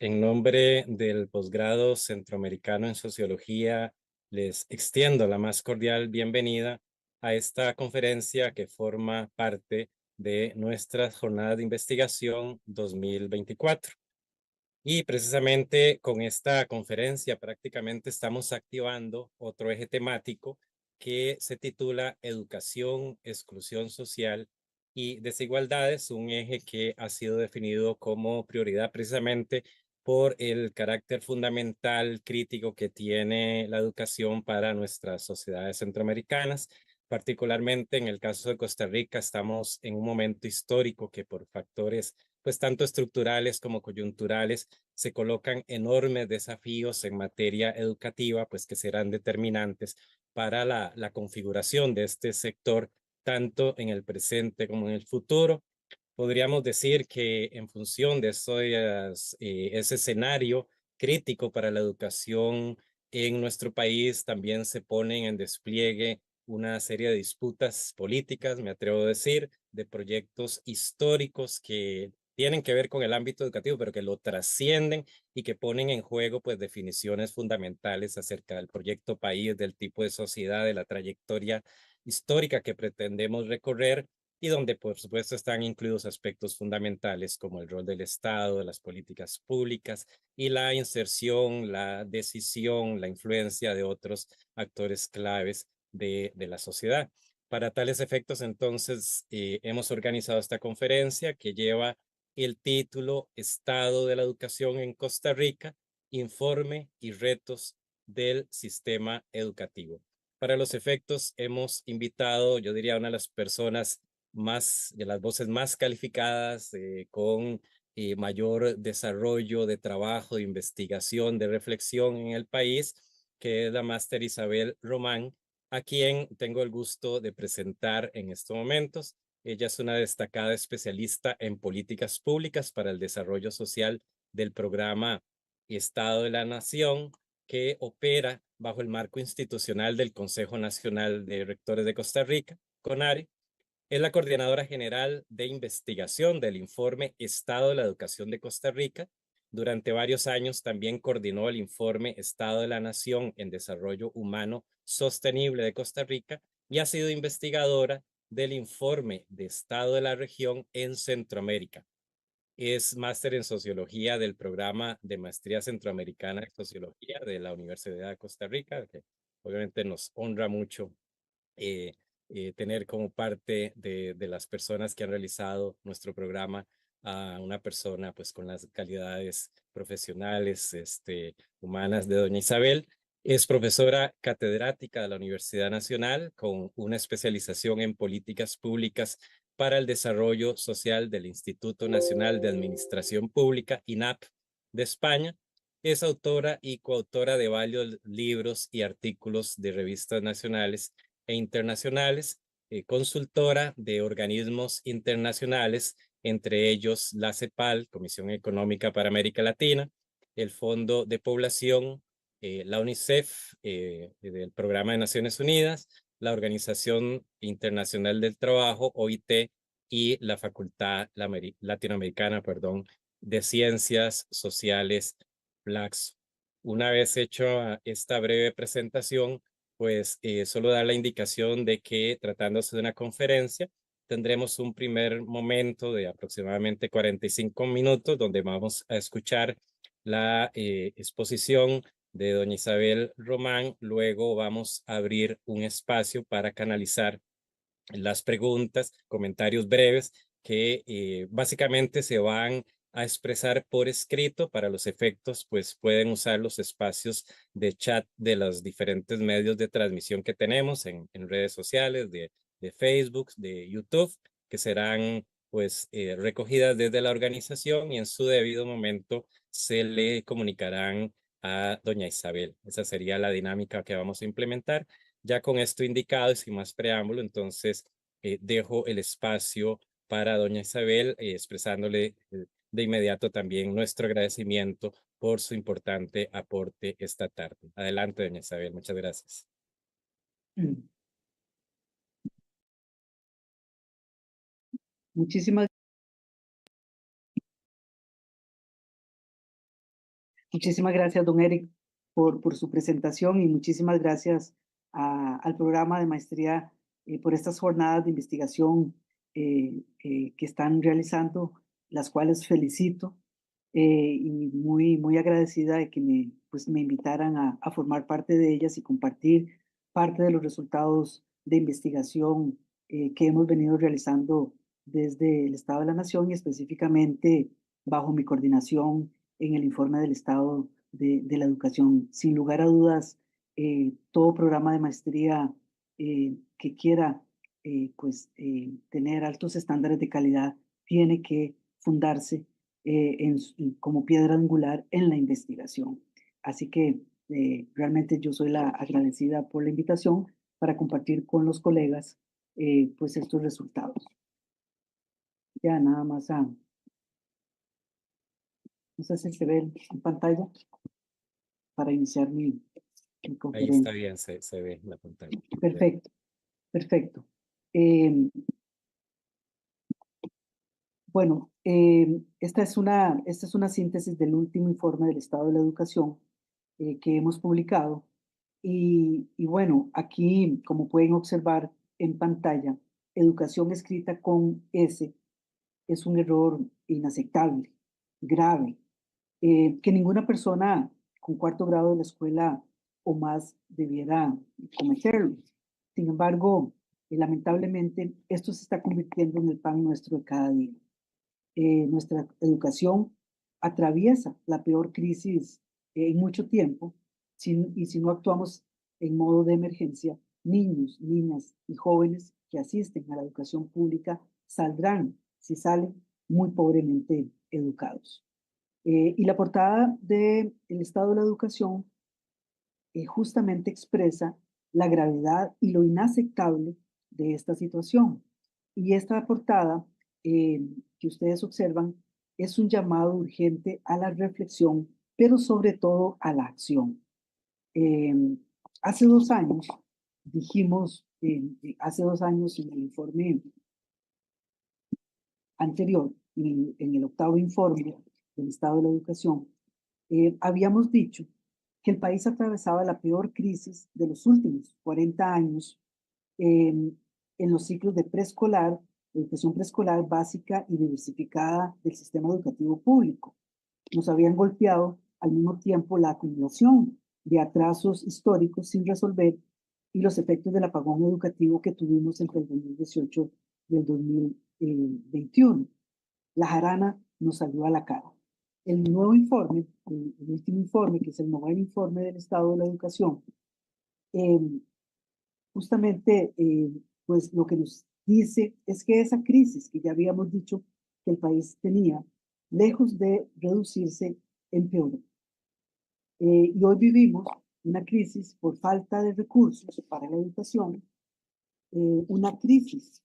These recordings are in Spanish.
En nombre del posgrado centroamericano en sociología, les extiendo la más cordial bienvenida a esta conferencia que forma parte de nuestra jornada de investigación 2024. Y precisamente con esta conferencia prácticamente estamos activando otro eje temático que se titula Educación, Exclusión Social y Desigualdades, un eje que ha sido definido como prioridad precisamente por el carácter fundamental crítico que tiene la educación para nuestras sociedades centroamericanas. Particularmente en el caso de Costa Rica, estamos en un momento histórico que por factores pues tanto estructurales como coyunturales se colocan enormes desafíos en materia educativa, pues que serán determinantes para la configuración de este sector, tanto en el presente como en el futuro. Podríamos decir que en función de ese escenario crítico para la educación en nuestro país, también se ponen en despliegue una serie de disputas políticas, me atrevo a decir, de proyectos históricos que tienen que ver con el ámbito educativo, pero que lo trascienden y que ponen en juego pues definiciones fundamentales acerca del proyecto país, del tipo de sociedad, de la trayectoria histórica que pretendemos recorrer y donde por supuesto están incluidos aspectos fundamentales como el rol del Estado, de las políticas públicas y la inserción, la decisión, la influencia de otros actores claves de la sociedad. Para tales efectos, entonces, hemos organizado esta conferencia que lleva el título Estado de la Educación en Costa Rica, Informe y Retos del Sistema Educativo. Para los efectos, hemos invitado, yo diría, a una de las personas de las voces más calificadas, con mayor desarrollo de trabajo, de investigación, de reflexión en el país, que es la máster Isabel Román, a quien tengo el gusto de presentar en estos momentos. Ella es una destacada especialista en políticas públicas para el desarrollo social del programa Estado de la Nación, que opera bajo el marco institucional del Consejo Nacional de Rectores de Costa Rica, CONARE. Es la coordinadora general de investigación del informe Estado de la Educación de Costa Rica. Durante varios años también coordinó el informe Estado de la Nación en Desarrollo Humano Sostenible de Costa Rica y ha sido investigadora del informe de Estado de la región en Centroamérica. Es máster en sociología del programa de maestría centroamericana de sociología de la Universidad de Costa Rica, que obviamente nos honra mucho eh, tener como parte de las personas que han realizado nuestro programa a una persona pues con las calidades profesionales, humanas de doña Isabel. Es profesora catedrática de la Universidad Nacional con una especialización en políticas públicas para el desarrollo social del Instituto Nacional de Administración Pública, INAP, de España. Es autora y coautora de varios libros y artículos de revistas nacionales e internacionales, consultora de organismos internacionales, entre ellos la CEPAL, Comisión Económica para América Latina, el Fondo de Población, la UNICEF, del Programa de Naciones Unidas, la Organización Internacional del Trabajo, OIT, y la Facultad Latinoamericana, perdón, de Ciencias Sociales, FLACS. Una vez hecho esta breve presentación, pues solo dar la indicación de que tratándose de una conferencia, tendremos un primer momento de aproximadamente 45 minutos donde vamos a escuchar la exposición de doña Isabel Román. Luego vamos a abrir un espacio para canalizar las preguntas, comentarios breves que básicamente se van a expresar por escrito. Para los efectos, pues pueden usar los espacios de chat de los diferentes medios de transmisión que tenemos en redes sociales, de Facebook, de YouTube, que serán pues recogidas desde la organización y en su debido momento se le comunicarán a doña Isabel. Esa sería la dinámica que vamos a implementar. Ya con esto indicado y sin más preámbulo, entonces dejo el espacio para doña Isabel, expresándole de inmediato también nuestro agradecimiento por su importante aporte esta tarde. Adelante, doña Isabel. Muchas gracias. Muchísimas Muchísimas gracias, don Eric, por su presentación y muchísimas gracias al programa de maestría por estas jornadas de investigación que están realizando, las cuales felicito y muy agradecida de que me invitaran a formar parte de ellas y compartir parte de los resultados de investigación que hemos venido realizando desde el Estado de la Nación y específicamente bajo mi coordinación en el informe del estado de la educación. Sin lugar a dudas, todo programa de maestría que quiera tener altos estándares de calidad tiene que fundarse como piedra angular en la investigación. Así que realmente yo soy la agradecida por la invitación para compartir con los colegas pues estos resultados. Ya nada más, no sé si se ve en pantalla para iniciar mi Ahí está conferencia. bien, se ve en la pantalla. Perfecto, perfecto. Eh, bueno, esta es una síntesis del último informe del estado de la educación que hemos publicado. Y bueno, aquí, como pueden observar en pantalla, educación escrita con S es un error inaceptable, grave, que ninguna persona con cuarto grado de la escuela o más debiera cometerlo. Sin embargo, lamentablemente, esto se está convirtiendo en el pan nuestro de cada día. Nuestra educación atraviesa la peor crisis en mucho tiempo y si no actuamos en modo de emergencia, niños, niñas y jóvenes que asisten a la educación pública saldrán, si salen, muy pobremente educados. Y la portada del estado de la educación justamente expresa la gravedad y lo inaceptable de esta situación. Y esta portada que ustedes observan es un llamado urgente a la reflexión, pero sobre todo a la acción. Eh, hace 2 años dijimos, hace 2 años en el informe anterior, en el octavo informe del estado de la educación, habíamos dicho que el país atravesaba la peor crisis de los últimos 40 años eh, en los ciclos de preescolar, educación preescolar básica y diversificada del sistema educativo público. Nos habían golpeado al mismo tiempo la acumulación de atrasos históricos sin resolver y los efectos del apagón educativo que tuvimos entre el 2018 y el 2021. La jarana nos salió a la cara. El nuevo informe, el último informe, que es el nuevo informe del estado de la educación, eh, justamente pues lo que nos dice es que esa crisis que ya habíamos dicho que el país tenía, lejos de reducirse, empeoró. Y hoy vivimos una crisis por falta de recursos para la educación, una crisis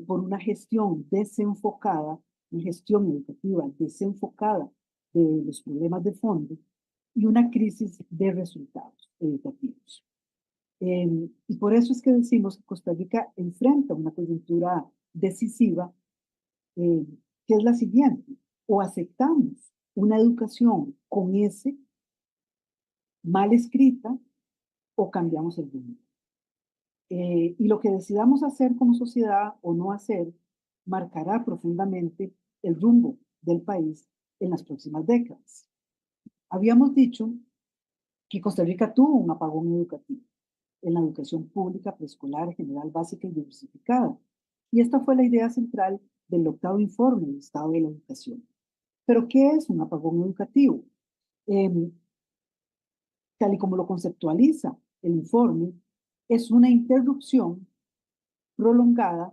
por una gestión desenfocada, una gestión educativa desenfocada de los problemas de fondo y una crisis de resultados educativos. Y por eso es que decimos que Costa Rica enfrenta una coyuntura decisiva, eh, que es la siguiente: o aceptamos una educación con ese mal escrita o cambiamos el rumbo. Y lo que decidamos hacer como sociedad o no hacer marcará profundamente el rumbo del país en las próximas décadas. Habíamos dicho que Costa Rica tuvo un apagón educativo en la educación pública, preescolar, general, básica y diversificada. Y esta fue la idea central del octavo informe del estado de la educación. Pero, ¿qué es un apagón educativo? Eh, Tal y como lo conceptualiza el informe, es una interrupción prolongada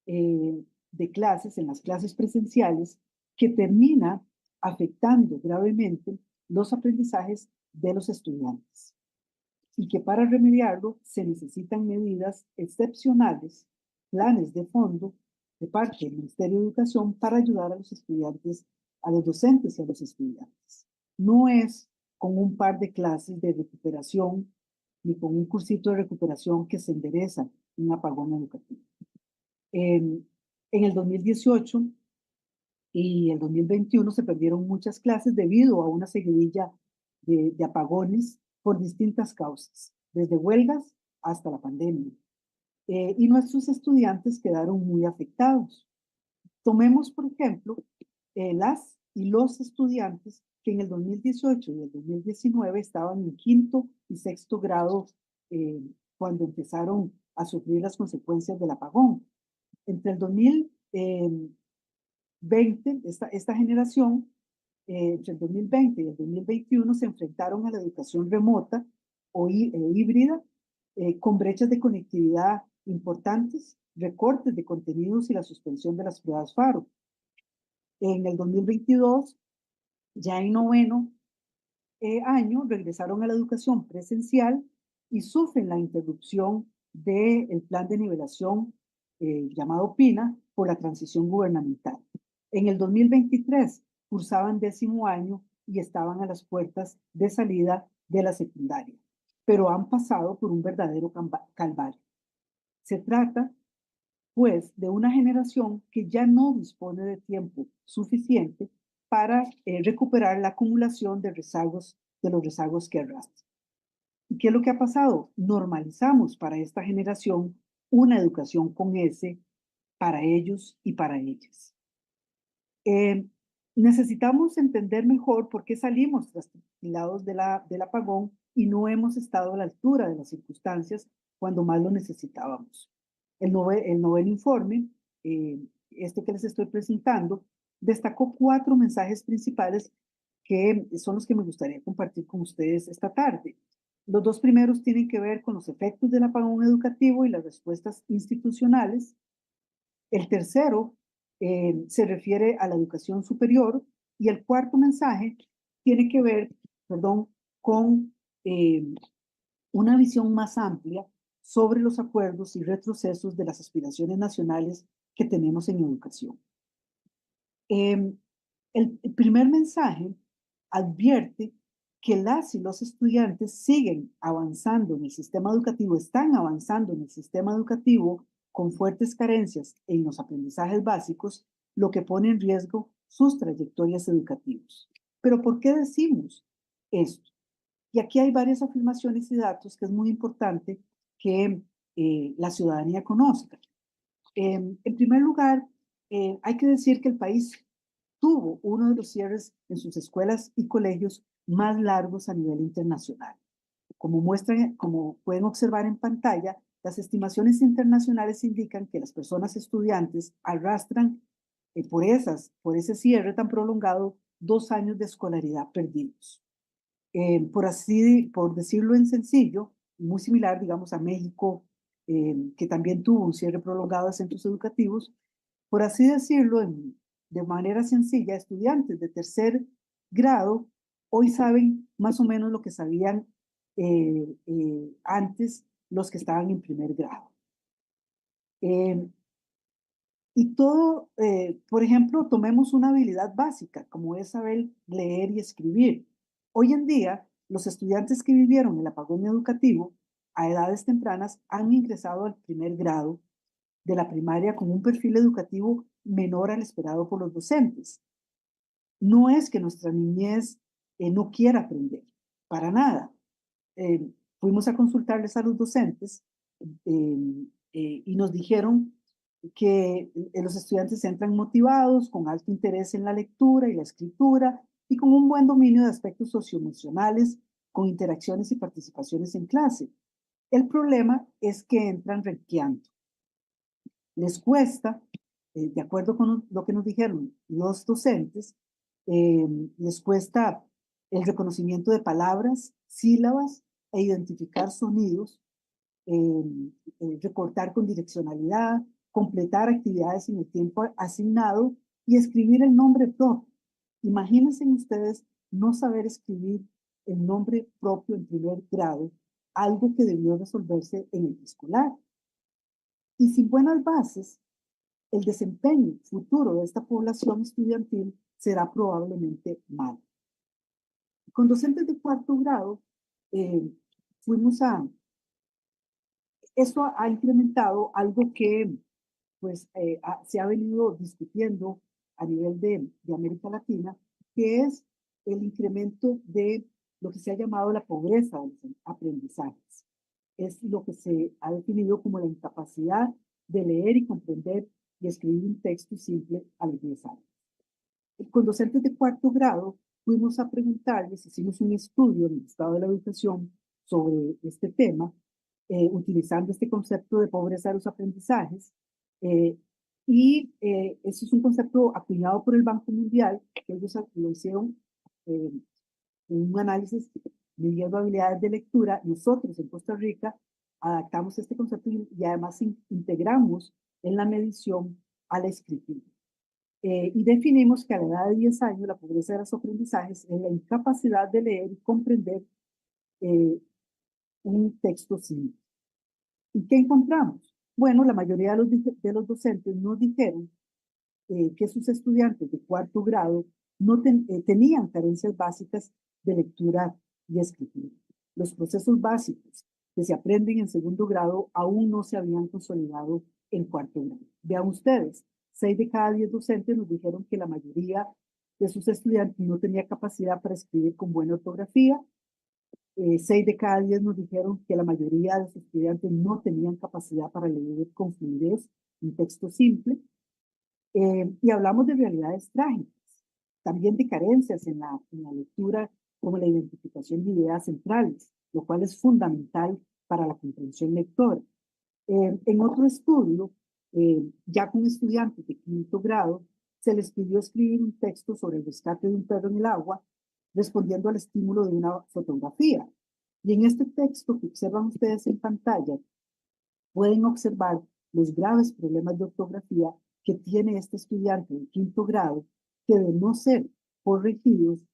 de clases en las clases presenciales que termina afectando gravemente los aprendizajes de los estudiantes y que para remediarlo se necesitan medidas excepcionales, planes de fondo de parte del Ministerio de Educación para ayudar a los estudiantes, a los docentes y a los estudiantes. No es con un par de clases de recuperación ni con un cursito de recuperación que se endereza un apagón educativo. En el 2018 y el 2021 se perdieron muchas clases debido a una seguidilla de apagones por distintas causas, desde huelgas hasta la pandemia. Y nuestros estudiantes quedaron muy afectados. Tomemos, por ejemplo, las y los estudiantes que en el 2018 y el 2019 estaban en quinto y sexto grado cuando empezaron a sufrir las consecuencias del apagón. Entre el 2020, esta generación, entre el 2020 y el 2021, se enfrentaron a la educación remota o híbrida, con brechas de conectividad importantes, recortes de contenidos y la suspensión de las pruebas FARO. En el 2022, ya en noveno año, regresaron a la educación presencial y sufren la interrupción del plan de nivelación llamado PINA por la transición gubernamental. En el 2023 cursaban décimo año y estaban a las puertas de salida de la secundaria, pero han pasado por un verdadero calvario. Se trata, pues, de una generación que ya no dispone de tiempo suficiente para recuperar la acumulación de los rezagos que arrastran. ¿Y qué es lo que ha pasado? Normalizamos para esta generación una educación con S para ellos y para ellas. Necesitamos entender mejor por qué salimos trasquilados del apagón y no hemos estado a la altura de las circunstancias cuando más lo necesitábamos. El noveno informe, este que les estoy presentando, destacó 4 mensajes principales que son los que me gustaría compartir con ustedes esta tarde. Los 2 primeros tienen que ver con los efectos del apagón educativo y las respuestas institucionales. El tercero se refiere a la educación superior y el cuarto mensaje tiene que ver, perdón, con una visión más amplia sobre los acuerdos y retrocesos de las aspiraciones nacionales que tenemos en educación. El primer mensaje advierte que las y los estudiantes siguen avanzando en el sistema educativo, están avanzando en el sistema educativo con fuertes carencias en los aprendizajes básicos, lo que pone en riesgo sus trayectorias educativas. Pero ¿por qué decimos esto? Y aquí hay varias afirmaciones y datos que es muy importante que la ciudadanía conozca. En primer lugar, hay que decir que el país tuvo uno de los cierres en sus escuelas y colegios más largos a nivel internacional. Como pueden observar en pantalla, las estimaciones internacionales indican que las personas estudiantes arrastran por ese cierre tan prolongado 2 años de escolaridad perdidos. Por decirlo en sencillo, muy similar, digamos, a México, que también tuvo un cierre prolongado de centros educativos, por así decirlo, de manera sencilla, estudiantes de tercer grado hoy saben más o menos lo que sabían antes los que estaban en primer grado. Y todo, por ejemplo, tomemos una habilidad básica, como es saber leer y escribir. Hoy en día, los estudiantes que vivieron el apagón educativo a edades tempranas han ingresado al primer grado de la primaria con un perfil educativo menor al esperado por los docentes. No es que nuestra niñez no quiera aprender, para nada. Fuimos a consultarles a los docentes y nos dijeron que los estudiantes entran motivados, con alto interés en la lectura y la escritura y con un buen dominio de aspectos socioemocionales, con interacciones y participaciones en clase. El problema es que entran renqueando. Les cuesta, de acuerdo con lo que nos dijeron los docentes, les cuesta el reconocimiento de palabras, sílabas e identificar sonidos, recortar con direccionalidad, completar actividades en el tiempo asignado y escribir el nombre propio. Imagínense ustedes no saber escribir el nombre propio en primer grado, algo que debió resolverse en el preescolar. Y sin buenas bases, el desempeño futuro de esta población estudiantil será probablemente malo. Con docentes de cuarto grado, fuimos a... Esto ha incrementado algo que pues, se ha venido discutiendo a nivel de América Latina, que es el incremento de lo que se ha llamado la pobreza de los aprendizajes. Es lo que se ha definido como la incapacidad de leer y comprender y escribir un texto simple a los 10 años. Con docentes de cuarto grado fuimos a preguntarles, hicimos un estudio en el estado de la educación sobre este tema, utilizando este concepto de pobreza de los aprendizajes. Eso es un concepto acuñado por el Banco Mundial, que ellos lo hicieron en un análisis midiendo habilidades de lectura. Nosotros en Costa Rica adaptamos este concepto y además integramos en la medición a la escritura. Y definimos que a la edad de 10 años la pobreza de los aprendizajes es la incapacidad de leer y comprender un texto simple. ¿Y qué encontramos? Bueno, la mayoría de los docentes nos dijeron que sus estudiantes de cuarto grado no tenían carencias básicas de lectura y escritura. Los procesos básicos que se aprenden en segundo grado aún no se habían consolidado en cuarto grado. Vean ustedes, 6 de cada 10 docentes nos dijeron que la mayoría de sus estudiantes no tenía capacidad para escribir con buena ortografía. 6 de cada 10 nos dijeron que la mayoría de sus estudiantes no tenían capacidad para leer con fluidez un texto simple. Y hablamos de realidades trágicas, también de carencias en la lectura, como la identificación de ideas centrales, lo cual es fundamental para la comprensión lectora. En otro estudio, ya con estudiantes de quinto grado, se les pidió escribir un texto sobre el rescate de un perro en el agua, respondiendo al estímulo de una fotografía. Y en este texto que observan ustedes en pantalla, pueden observar los graves problemas de ortografía que tiene este estudiante de quinto grado, que de no ser corregidos,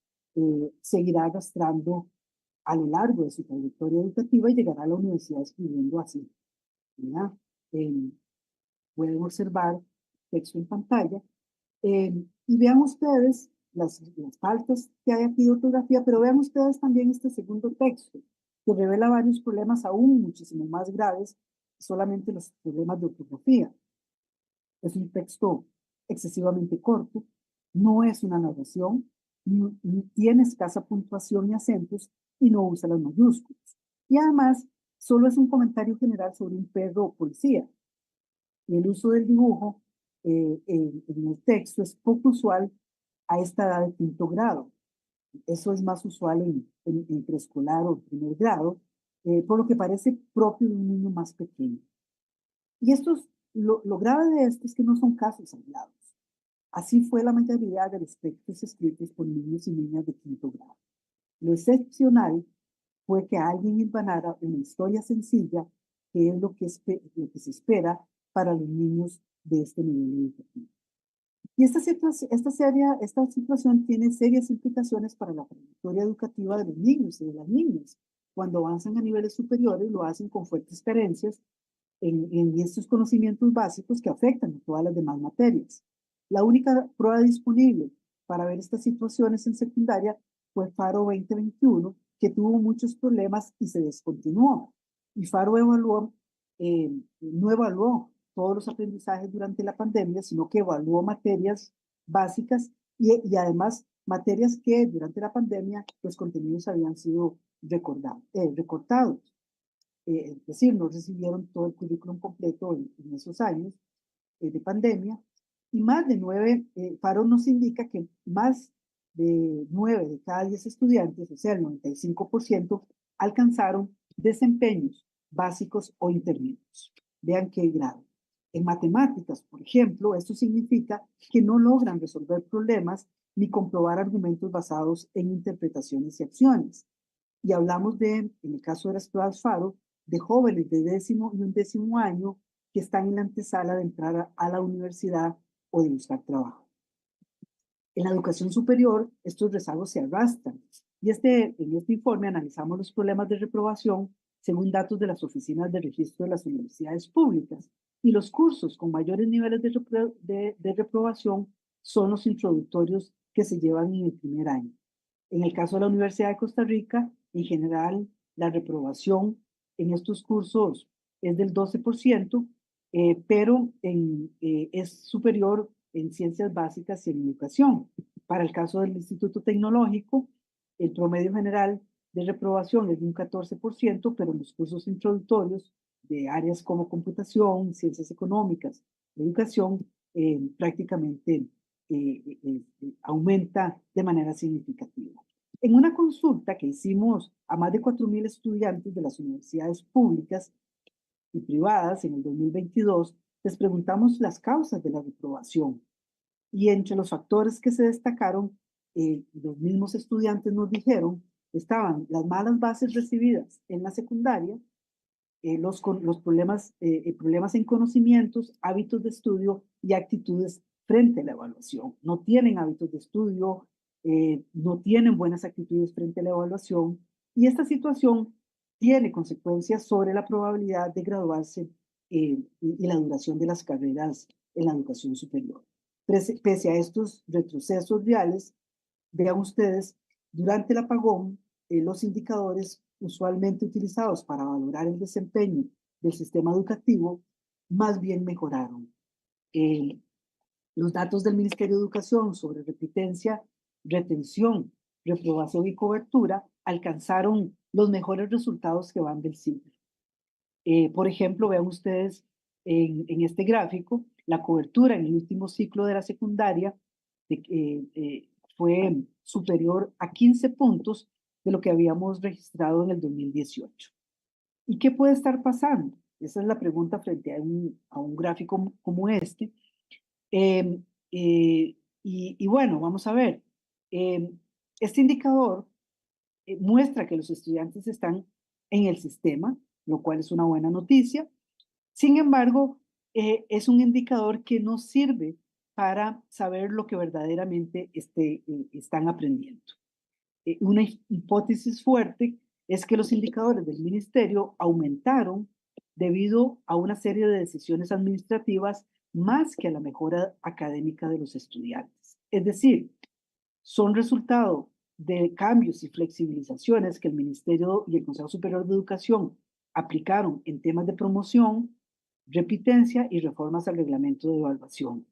seguirá arrastrando a lo largo de su trayectoria educativa y llegará a la universidad escribiendo así. Pueden observar texto en pantalla y vean ustedes las faltas que hay aquí de ortografía, pero vean ustedes también este segundo texto, que revela varios problemas aún muchísimo más graves que solamente los problemas de ortografía. Es un texto excesivamente corto, no es una narración, tiene escasa puntuación y acentos y no usa las mayúsculas. Y además, solo es un comentario general sobre un perro o policía. Y el uso del dibujo en el texto es poco usual a esta edad de quinto grado. Eso es más usual en preescolar o primer grado, por lo que parece propio de un niño más pequeño. Y lo grave de esto es que no son casos aislados. Así fue la mayoría de los textos escritos por niños y niñas de quinto grado. Lo excepcional fue que alguien hilvanara una historia sencilla, que es lo que se espera para los niños de este nivel educativo. Y esta situación tiene serias implicaciones para la trayectoria educativa de los niños y de las niñas. Cuando avanzan a niveles superiores, lo hacen con fuertes carencias en estos conocimientos básicos que afectan a todas las demás materias. La única prueba disponible para ver estas situaciones en secundaria fue FARO 2021, que tuvo muchos problemas y se descontinuó. Y FARO no evaluó todos los aprendizajes durante la pandemia, sino que evaluó materias básicas y además materias que durante la pandemia los contenidos habían sido recortados. Es decir, no recibieron todo el currículum completo en esos años de pandemia. Y más de 9, FARO nos indica que más de 9 de cada 10 estudiantes, o sea, el 95%, alcanzaron desempeños básicos o intermedios. Vean qué grado. En matemáticas, por ejemplo, esto significa que no logran resolver problemas ni comprobar argumentos basados en interpretaciones y acciones. Y hablamos en el caso de las pruebas FARO, de jóvenes de 10º y 11º año que están en la antesala de entrar a la universidad o de buscar trabajo. En la educación superior, estos rezagos se arrastran. Y en este informe analizamos los problemas de reprobación según datos de las oficinas de registro de las universidades públicas. Y los cursos con mayores niveles de reprobación son los introductorios que se llevan en el primer año. En el caso de la Universidad de Costa Rica, en general, la reprobación en estos cursos es del 12%, pero es superior en ciencias básicas y en educación. Para el caso del Instituto Tecnológico, el promedio general de reprobación es de un 14%, pero en los cursos introductorios de áreas como computación, ciencias económicas, educación, prácticamente aumenta de manera significativa. En una consulta que hicimos a más de 4.000 estudiantes de las universidades públicas y privadas en el 2022, les preguntamos las causas de la reprobación. Y entre los factores que se destacaron, los mismos estudiantes nos dijeron, estaban las malas bases recibidas en la secundaria, los problemas en conocimientos, hábitos de estudio y actitudes frente a la evaluación. No tienen hábitos de estudio, no tienen buenas actitudes frente a la evaluación, y esta situación tiene consecuencias sobre la probabilidad de graduarse y la duración de las carreras en la educación superior. Pese a estos retrocesos reales, vean ustedes, durante el apagón, los indicadores usualmente utilizados para valorar el desempeño del sistema educativo más bien mejoraron. Los datos del Ministerio de Educación sobre repitencia, retención, reprobación y cobertura alcanzaron los mejores resultados que van del siglo. Por ejemplo, vean ustedes en este gráfico, la cobertura en el último ciclo de la secundaria fue superior a 15 puntos de lo que habíamos registrado en el 2018. ¿Y qué puede estar pasando? Esa es la pregunta frente a un gráfico como este. Y bueno, vamos a ver. Este indicador muestra que los estudiantes están en el sistema, lo cual es una buena noticia. Sin embargo, es un indicador que no sirve para saber lo que verdaderamente están aprendiendo. Una hipótesis fuerte es que los indicadores del ministerio aumentaron debido a una serie de decisiones administrativas más que a la mejora académica de los estudiantes. Es decir, son resultado de cambios y flexibilizaciones que el Ministerio y el Consejo Superior de Educación aplicaron en temas de promoción, repitencia y reformas al reglamento de evaluación.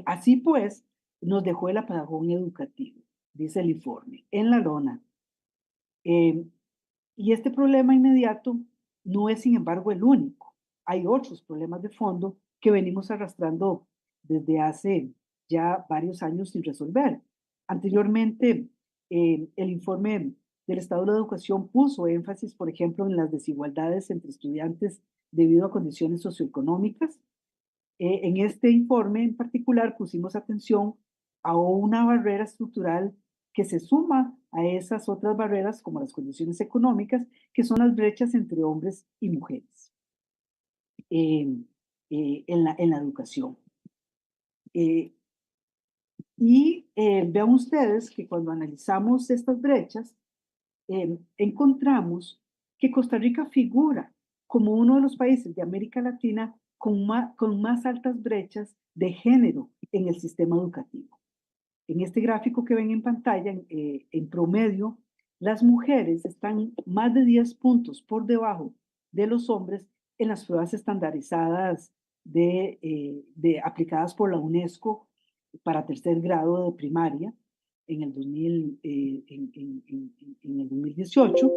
Así pues, nos dejó el apagón educativo, dice el informe, en la lona. Y este problema inmediato no es, sin embargo, el único. Hay otros problemas de fondo que venimos arrastrando desde hace ya varios años sin resolver. Anteriormente, el informe del Estado de la Educación puso énfasis, por ejemplo, en las desigualdades entre estudiantes debido a condiciones socioeconómicas. En este informe en particular pusimos atención a una barrera estructural que se suma a esas otras barreras como las condiciones económicas, que son las brechas entre hombres y mujeres en la educación. Vean ustedes que cuando analizamos estas brechas, encontramos que Costa Rica figura como uno de los países de América Latina con más altas brechas de género en el sistema educativo. En este gráfico que ven en pantalla, en promedio, las mujeres están más de 10 puntos por debajo de los hombres en las pruebas estandarizadas aplicadas por la UNESCO para tercer grado de primaria en el 2018,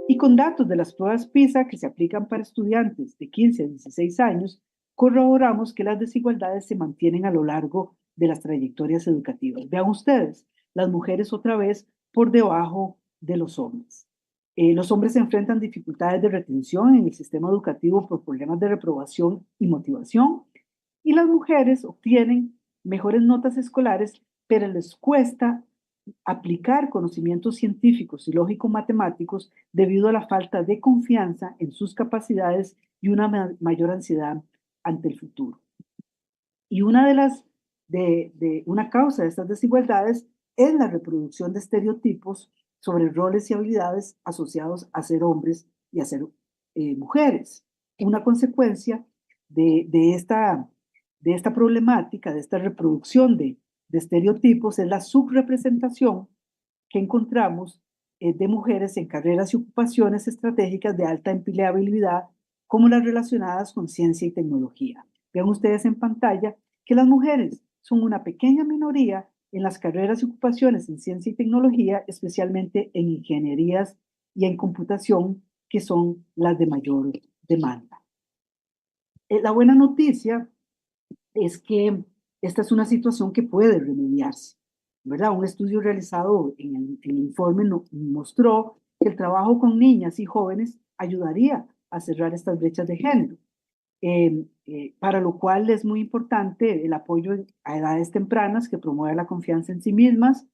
y con datos de las pruebas PISA que se aplican para estudiantes de 15 a 16 años, corroboramos que las desigualdades se mantienen a lo largo de las trayectorias educativas. Vean ustedes, las mujeres otra vez por debajo de los hombres. Los hombres enfrentan dificultades de retención en el sistema educativo por problemas de reprobación y motivación, y las mujeres obtienen mejores notas escolares, pero les cuesta aplicar conocimientos científicos y lógico-matemáticos debido a la falta de confianza en sus capacidades y una mayor ansiedad ante el futuro. Y una causa de estas desigualdades es la reproducción de estereotipos sobre roles y habilidades asociados a ser hombres y a ser mujeres. Una consecuencia de esta problemática, de esta reproducción de estereotipos, es la subrepresentación que encontramos de mujeres en carreras y ocupaciones estratégicas de alta empleabilidad, como las relacionadas con ciencia y tecnología. Vean ustedes en pantalla que las mujeres son una pequeña minoría en las carreras y ocupaciones en ciencia y tecnología, especialmente en ingenierías y en computación, que son las de mayor demanda. La buena noticia es que esta es una situación que puede remediarse, ¿verdad? Un estudio realizado en el informe mostró que el trabajo con niñas y jóvenes ayudaría a cerrar estas brechas de género, para lo cual es muy importante el apoyo a edades tempranas que promueva la confianza en sí mismas,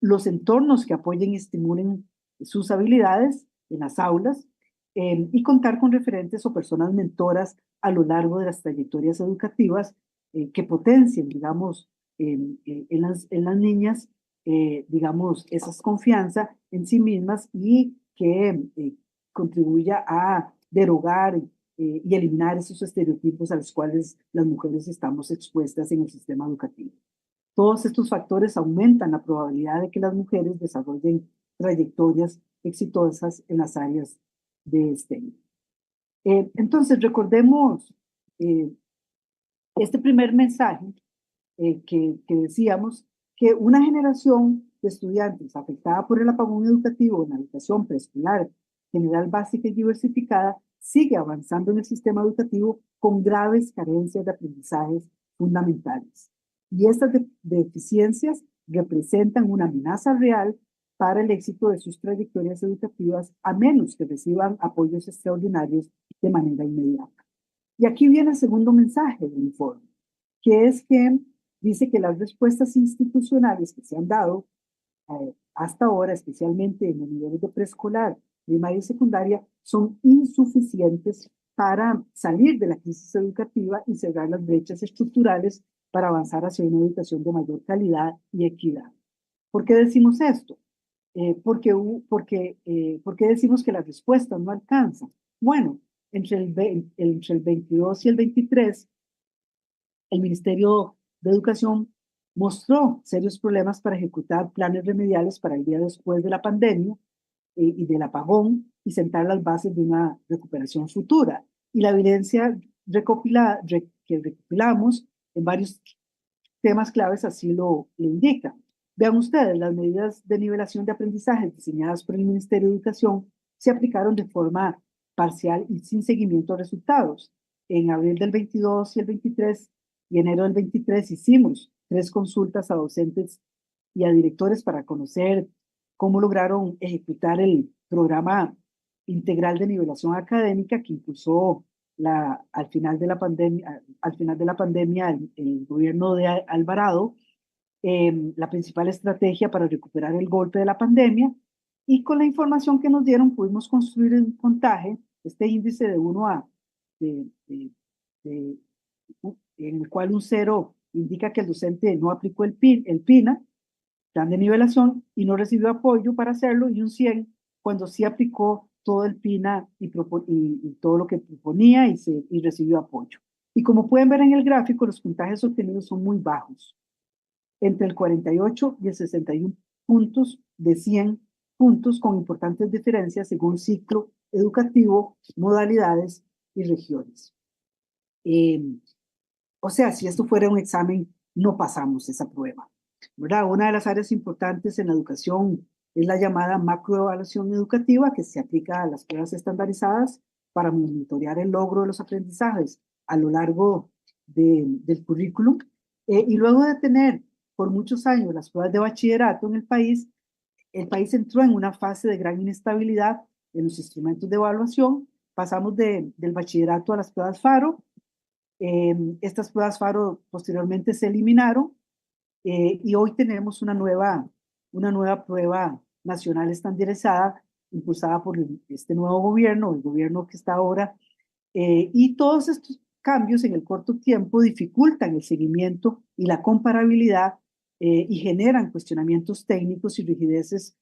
los entornos que apoyen y estimulen sus habilidades en las aulas, y contar con referentes o personas mentoras a lo largo de las trayectorias educativas, que potencien, digamos, en las niñas, digamos, esa confianza en sí mismas y que contribuya a derogar y eliminar esos estereotipos a los cuales las mujeres estamos expuestas en el sistema educativo. Todos estos factores aumentan la probabilidad de que las mujeres desarrollen trayectorias exitosas en las áreas de STEM. Entonces, recordemos este primer mensaje que decíamos que una generación de estudiantes afectada por el apagón educativo en la educación preescolar, general, básica y diversificada sigue avanzando en el sistema educativo con graves carencias de aprendizajes fundamentales. Y estas deficiencias representan una amenaza real para el éxito de sus trayectorias educativas, a menos que reciban apoyos extraordinarios de manera inmediata. Y aquí viene el segundo mensaje del informe, que es que dice que las respuestas institucionales que se han dado hasta ahora, especialmente en los niveles de preescolar, primaria y secundaria, son insuficientes para salir de la crisis educativa y cerrar las brechas estructurales para avanzar hacia una educación de mayor calidad y equidad. ¿Por qué decimos esto? ¿Por qué decimos que las respuestas no alcanzan? Bueno, entre el 22 y el 23, el Ministerio de Educación mostró serios problemas para ejecutar planes remediales para el día después de la pandemia y del apagón y sentar las bases de una recuperación futura. Y la evidencia que recopilamos en varios temas claves así lo indica. Vean ustedes, las medidas de nivelación de aprendizaje diseñadas por el Ministerio de Educación se aplicaron de forma parcial y sin seguimiento de resultados. En abril del 22 y el 23 y enero del 23 hicimos 3 consultas a docentes y a directores para conocer cómo lograron ejecutar el programa integral de nivelación académica que impulsó al final de la pandemia el gobierno de Alvarado, la principal estrategia para recuperar el golpe de la pandemia, y con la información que nos dieron pudimos construir un puntaje, este índice de 1 a, de, en el cual un 0 indica que el docente no aplicó el PINA, plan de nivelación, y no recibió apoyo para hacerlo, y un 100 cuando sí aplicó todo el PINA y todo lo que proponía y recibió apoyo. Y como pueden ver en el gráfico, los puntajes obtenidos son muy bajos, entre el 48 y el 61 puntos de 100 puntos, con importantes diferencias según ciclo educativo, modalidades y regiones. O sea, si esto fuera un examen, no pasamos esa prueba, ¿verdad? Una de las áreas importantes en la educación es la llamada macroevaluación educativa, que se aplica a las pruebas estandarizadas para monitorear el logro de los aprendizajes a lo largo del currículum. Y luego de tener por muchos años las pruebas de bachillerato en el país entró en una fase de gran inestabilidad en los instrumentos de evaluación. Pasamos del bachillerato a las pruebas FARO. Estas pruebas FARO posteriormente se eliminaron, y hoy tenemos una nueva prueba nacional estandarizada impulsada por este nuevo gobierno, el gobierno que está ahora, y todos estos cambios en el corto tiempo dificultan el seguimiento y la comparabilidad, y generan cuestionamientos técnicos y rigideces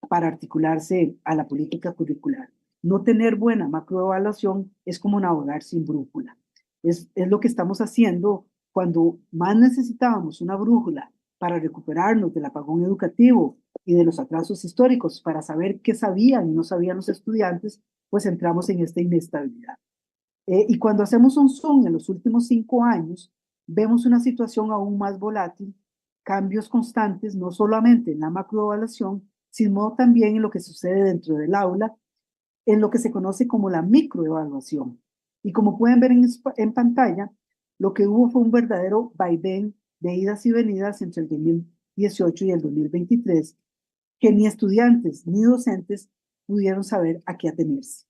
para articularse a la política curricular. No tener buena macroevaluación es como navegar sin brújula. Es lo que estamos haciendo cuando más necesitábamos una brújula para recuperarnos del apagón educativo y de los atrasos históricos, para saber qué sabían y no sabían los estudiantes, pues entramos en esta inestabilidad. Y cuando hacemos un zoom en los últimos 5 años, vemos una situación aún más volátil, cambios constantes, no solamente en la macroevaluación, sino también en lo que sucede dentro del aula, en lo que se conoce como la microevaluación. Y como pueden ver en pantalla, lo que hubo fue un verdadero vaivén de idas y venidas entre el 2018 y el 2023, que ni estudiantes ni docentes pudieron saber a qué atenerse.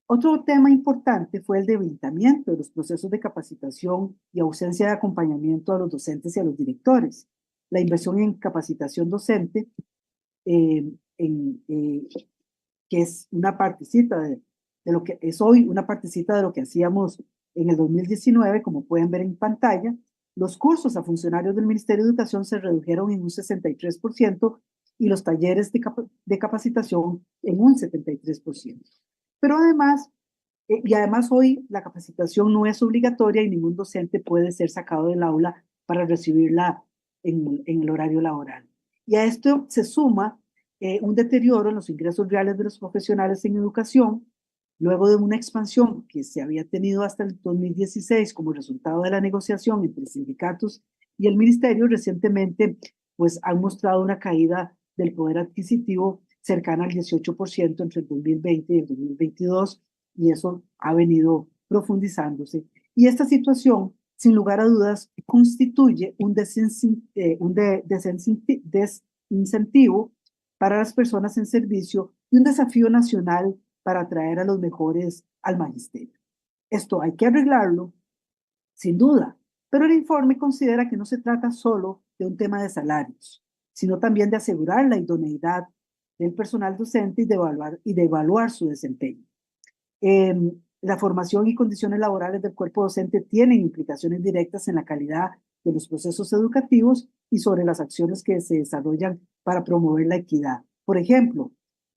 Otro tema importante fue el debilitamiento de los procesos de capacitación y ausencia de acompañamiento a los docentes y a los directores. La inversión en capacitación docente, que es una partecita de lo que es hoy, una partecita de lo que hacíamos en el 2019, como pueden ver en pantalla. Los cursos a funcionarios del Ministerio de Educación se redujeron en un 63% y los talleres de capacitación en un 73%. Pero además, y además hoy la capacitación no es obligatoria y ningún docente puede ser sacado del aula para recibirla en el horario laboral. Y a esto se suma un deterioro en los ingresos reales de los profesionales en educación, luego de una expansión que se había tenido hasta el 2016 como resultado de la negociación entre sindicatos y el ministerio. Recientemente pues han mostrado una caída del poder adquisitivo cercana al 18% entre el 2020 y el 2022, y eso ha venido profundizándose. Y esta situación, sin lugar a dudas, constituye un desincentivo para las personas en servicio y un desafío nacional para atraer a los mejores al magisterio. Esto hay que arreglarlo, sin duda, pero el informe considera que no se trata solo de un tema de salarios, sino también de asegurar la idoneidad del personal docente y de evaluar su desempeño. La formación y condiciones laborales del cuerpo docente tienen implicaciones directas en la calidad de los procesos educativos y sobre las acciones que se desarrollan para promover la equidad. Por ejemplo,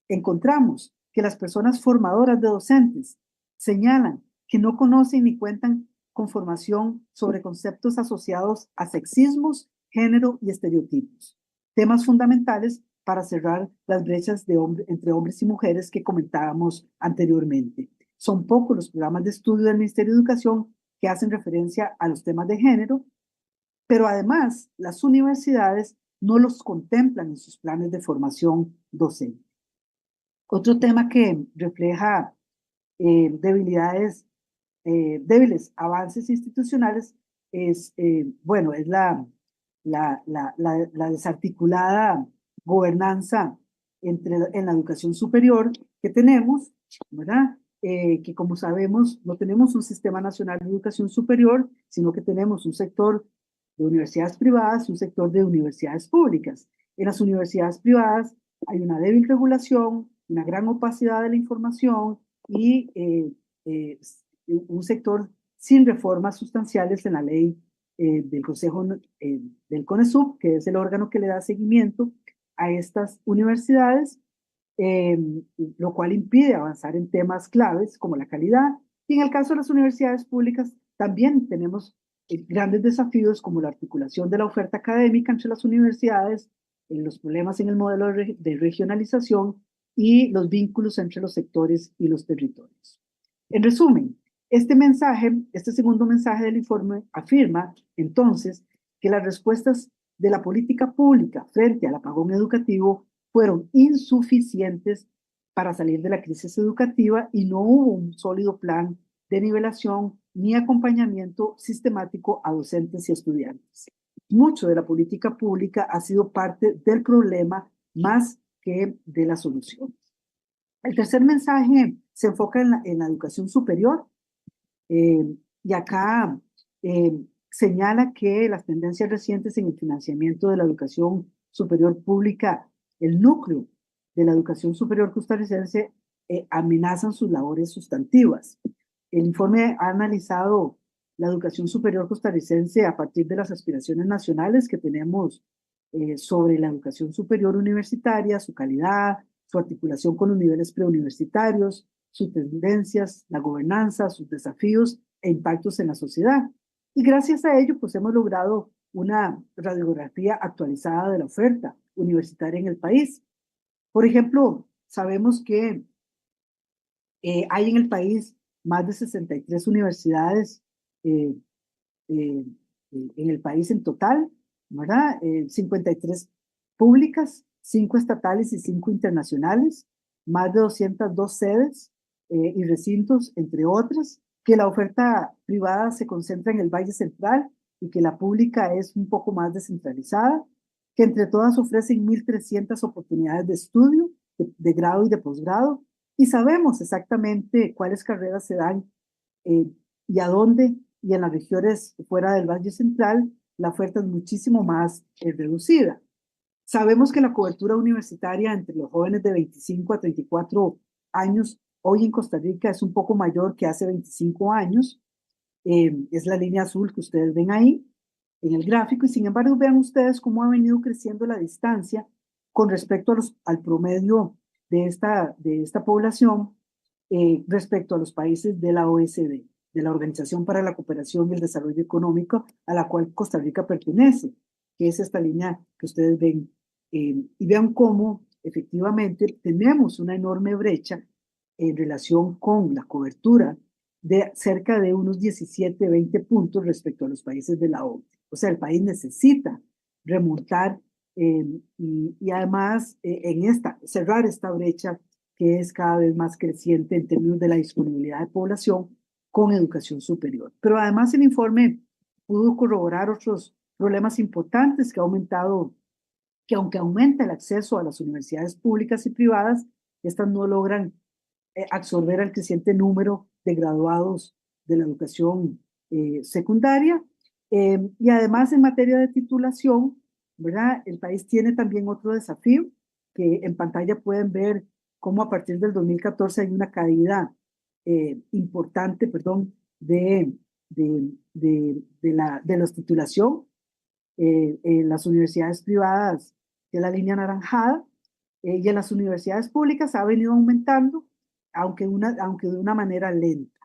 encontramos que las personas formadoras de docentes señalan que no conocen ni cuentan con formación sobre conceptos asociados a sexismos, género y estereotipos, temas fundamentales para cerrar las brechas entre hombres y mujeres que comentábamos anteriormente. Son pocos los programas de estudio del Ministerio de Educación que hacen referencia a los temas de género, pero además las universidades no los contemplan en sus planes de formación docente. Otro tema que refleja débiles avances institucionales es, es la desarticulada gobernanza en la educación superior que tenemos, ¿verdad? Que como sabemos, no tenemos un sistema nacional de educación superior, sino que tenemos un sector de universidades privadas y un sector de universidades públicas. En las universidades privadas hay una débil regulación, una gran opacidad de la información y un sector sin reformas sustanciales en la ley del Consejo del CONESUB, que es el órgano que le da seguimiento a estas universidades, eh, lo cual impide avanzar en temas claves como la calidad. Y en el caso de las universidades públicas, también tenemos grandes desafíos como la articulación de la oferta académica entre las universidades, los problemas en el modelo de regionalización y los vínculos entre los sectores y los territorios. En resumen, este segundo mensaje del informe afirma entonces que las respuestas de la política pública frente al apagón educativo fueron insuficientes para salir de la crisis educativa y no hubo un sólido plan de nivelación ni acompañamiento sistemático a docentes y estudiantes. Mucho de la política pública ha sido parte del problema más que de la solución. El tercer mensaje se enfoca en la educación superior y acá señala que las tendencias recientes en el financiamiento de la educación superior pública, el núcleo de la educación superior costarricense, amenazan sus labores sustantivas. El informe ha analizado la educación superior costarricense a partir de las aspiraciones nacionales que tenemos sobre la educación superior universitaria, su calidad, su articulación con los niveles preuniversitarios, sus tendencias, la gobernanza, sus desafíos e impactos en la sociedad. Y gracias a ello, pues hemos logrado una radiografía actualizada de la oferta universitaria en el país. Por ejemplo, sabemos que hay en el país más de 63 universidades en el país en total, ¿verdad? 53 públicas, 5 estatales y 5 internacionales, más de 202 sedes y recintos, entre otras, que la oferta privada se concentra en el Valle Central y que la pública es un poco más descentralizada, que entre todas ofrecen 1.300 oportunidades de estudio, de grado y de posgrado, y sabemos exactamente cuáles carreras se dan eh, y a dónde, y en las regiones fuera del Valle Central, la oferta es muchísimo más reducida. Sabemos que la cobertura universitaria entre los jóvenes de 25 a 34 años hoy en Costa Rica es un poco mayor que hace 25 años. Es la línea azul que ustedes ven ahí en el gráfico, y sin embargo vean ustedes cómo ha venido creciendo la distancia con respecto al promedio de esta población respecto a los países de la OECD, de la Organización para la Cooperación y el Desarrollo Económico, a la cual Costa Rica pertenece, que es esta línea que ustedes ven. Y vean cómo efectivamente tenemos una enorme brecha en relación con la cobertura de cerca de unos 17, 20 puntos respecto a los países de la OCDE. O sea, el país necesita remontar y además cerrar esta brecha que es cada vez más creciente en términos de la disponibilidad de población con educación superior. Pero además el informe pudo corroborar otros problemas importantes que ha aumentado, que aunque aumenta el acceso a las universidades públicas y privadas, estas no logran absorber al creciente número de graduados de la educación secundaria. Y además en materia de titulación, ¿verdad? El país tiene también otro desafío, que en pantalla pueden ver cómo a partir del 2014 hay una caída importante, perdón, de la titulación en las universidades privadas, que es la línea anaranjada, y en las universidades públicas ha venido aumentando, aunque de una manera lenta,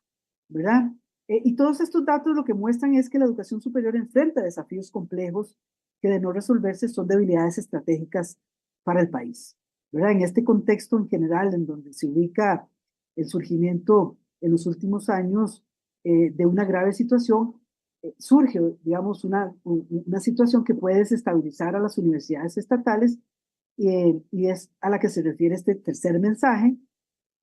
¿verdad? Y todos estos datos lo que muestran es que la educación superior enfrenta desafíos complejos que de no resolverse son debilidades estratégicas para el país, ¿verdad? En este contexto en general, en donde se ubica el surgimiento en los últimos años de una grave situación, surge, digamos, una situación que puede desestabilizar a las universidades estatales y es a la que se refiere este tercer mensaje,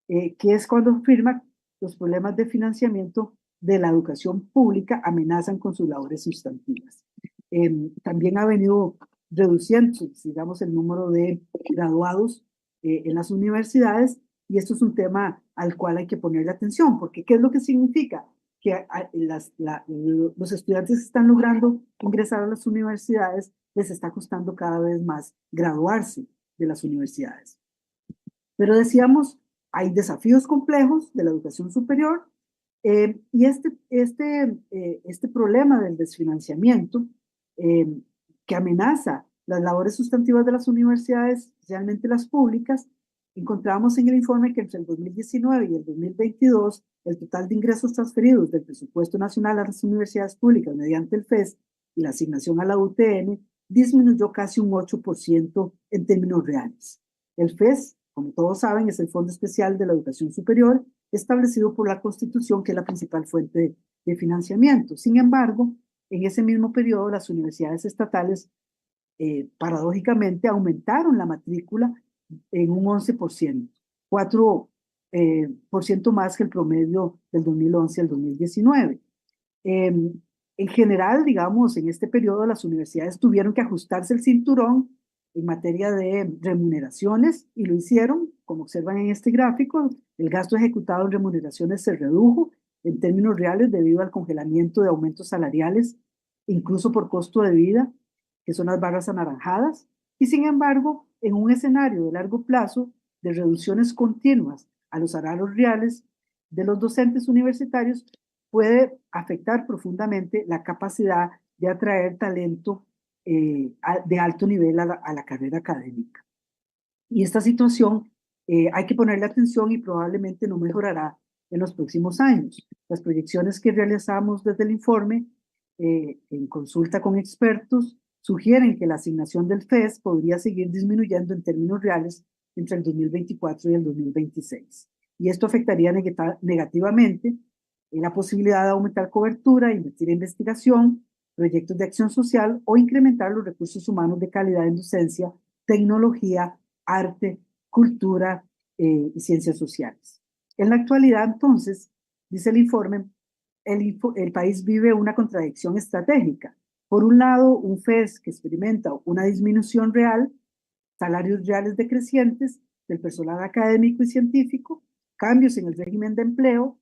que es cuando afirma los problemas de financiamiento de la educación pública amenazan con sus labores sustantivas. También ha venido reduciendo, digamos, el número de graduados en las universidades, y esto es un tema al cual hay que ponerle atención, porque ¿qué es lo que significa? Que los estudiantes que están logrando ingresar a las universidades les está costando cada vez más graduarse de las universidades. Pero decíamos, hay desafíos complejos de la educación superior y este problema del desfinanciamiento que amenaza las labores sustantivas de las universidades, especialmente las públicas. Encontramos en el informe que entre el 2019 y el 2022 el total de ingresos transferidos del presupuesto nacional a las universidades públicas mediante el FES y la asignación a la UTN disminuyó casi un 8% en términos reales. El FES, como todos saben, es el Fondo Especial de la Educación Superior, establecido por la Constitución, que es la principal fuente de financiamiento. Sin embargo, en ese mismo periodo, las universidades estatales, paradójicamente, aumentaron la matrícula en un 11%, 4% más que el promedio del 2011 al 2019. En general, digamos, en este periodo las universidades tuvieron que ajustarse el cinturón en materia de remuneraciones y lo hicieron, como observan en este gráfico. El gasto ejecutado en remuneraciones se redujo en términos reales debido al congelamiento de aumentos salariales, incluso por costo de vida, que son las barras anaranjadas, y sin embargo, en un escenario de largo plazo de reducciones continuas a los salarios reales de los docentes universitarios, puede afectar profundamente la capacidad de atraer talento de alto nivel a la carrera académica. Y esta situación hay que ponerle atención y probablemente no mejorará en los próximos años. Las proyecciones que realizamos desde el informe, en consulta con expertos, sugieren que la asignación del FES podría seguir disminuyendo en términos reales entre el 2024 y el 2026. Y esto afectaría negativamente la posibilidad de aumentar cobertura, invertir en investigación, proyectos de acción social o incrementar los recursos humanos de calidad en docencia, tecnología, arte, cultura y ciencias sociales. En la actualidad, entonces, dice el informe, el país vive una contradicción estratégica. Por un lado, un FES que experimenta una disminución real, salarios reales decrecientes del personal académico y científico, cambios en el régimen de empleo,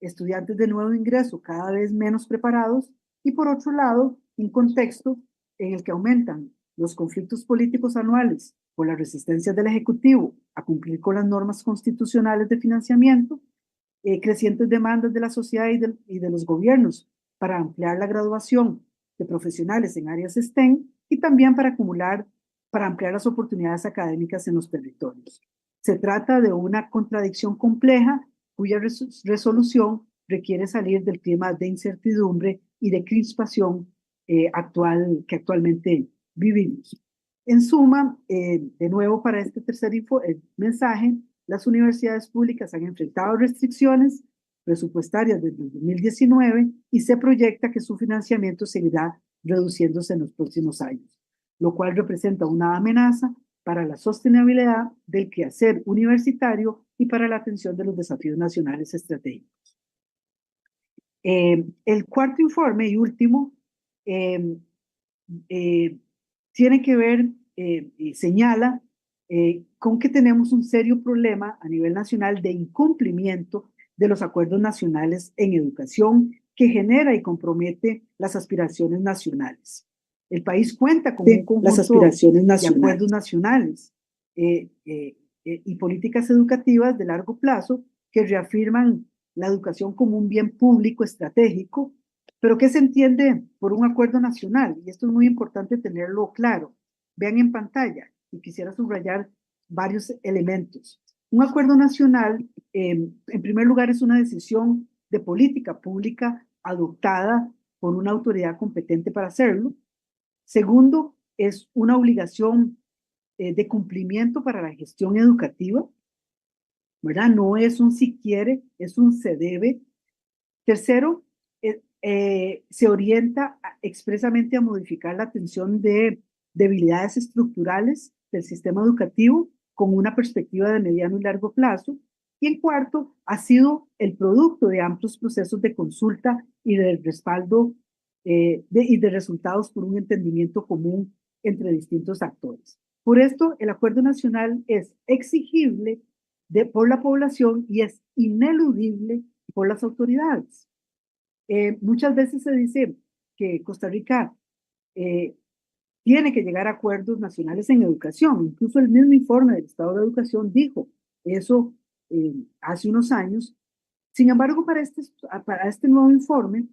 estudiantes de nuevo ingreso cada vez menos preparados y por otro lado, un contexto en el que aumentan los conflictos políticos anuales por las resistencias del Ejecutivo a cumplir con las normas constitucionales de financiamiento, crecientes demandas de la sociedad y de los gobiernos para ampliar la graduación de profesionales en áreas STEM y también para ampliar las oportunidades académicas en los territorios. Se trata de una contradicción compleja cuya resolución requiere salir del clima de incertidumbre y de crispación que actualmente vivimos. En suma, de nuevo para este tercer mensaje, las universidades públicas han enfrentado restricciones presupuestarias desde el 2019 y se proyecta que su financiamiento seguirá reduciéndose en los próximos años, lo cual representa una amenaza para la sostenibilidad del quehacer universitario y para la atención de los desafíos nacionales estratégicos. El cuarto informe y último tiene que ver y señala con que tenemos un serio problema a nivel nacional de incumplimiento de los acuerdos nacionales en educación que genera y compromete las aspiraciones nacionales. El país cuenta con un conjunto de acuerdos nacionales y políticas educativas de largo plazo que reafirman la educación como un bien público estratégico, pero ¿qué se entiende por un acuerdo nacional? Y esto es muy importante tenerlo claro. Vean en pantalla, y quisiera subrayar varios elementos. Un acuerdo nacional, en primer lugar, es una decisión de política pública adoptada por una autoridad competente para hacerlo. Segundo, es una obligación de cumplimiento para la gestión educativa, ¿verdad? No es un si quiere, es un se debe. Tercero, se orienta expresamente a modificar la atención de debilidades estructurales del sistema educativo con una perspectiva de mediano y largo plazo. Y en cuarto, ha sido el producto de amplios procesos de consulta y de respaldo y de resultados por un entendimiento común entre distintos actores. Por esto, el acuerdo nacional es exigible por la población y es ineludible por las autoridades. Muchas veces se dice que Costa Rica tiene que llegar a acuerdos nacionales en educación. Incluso el mismo informe del Estado de Educación dijo eso hace unos años. Sin embargo, para este nuevo informe,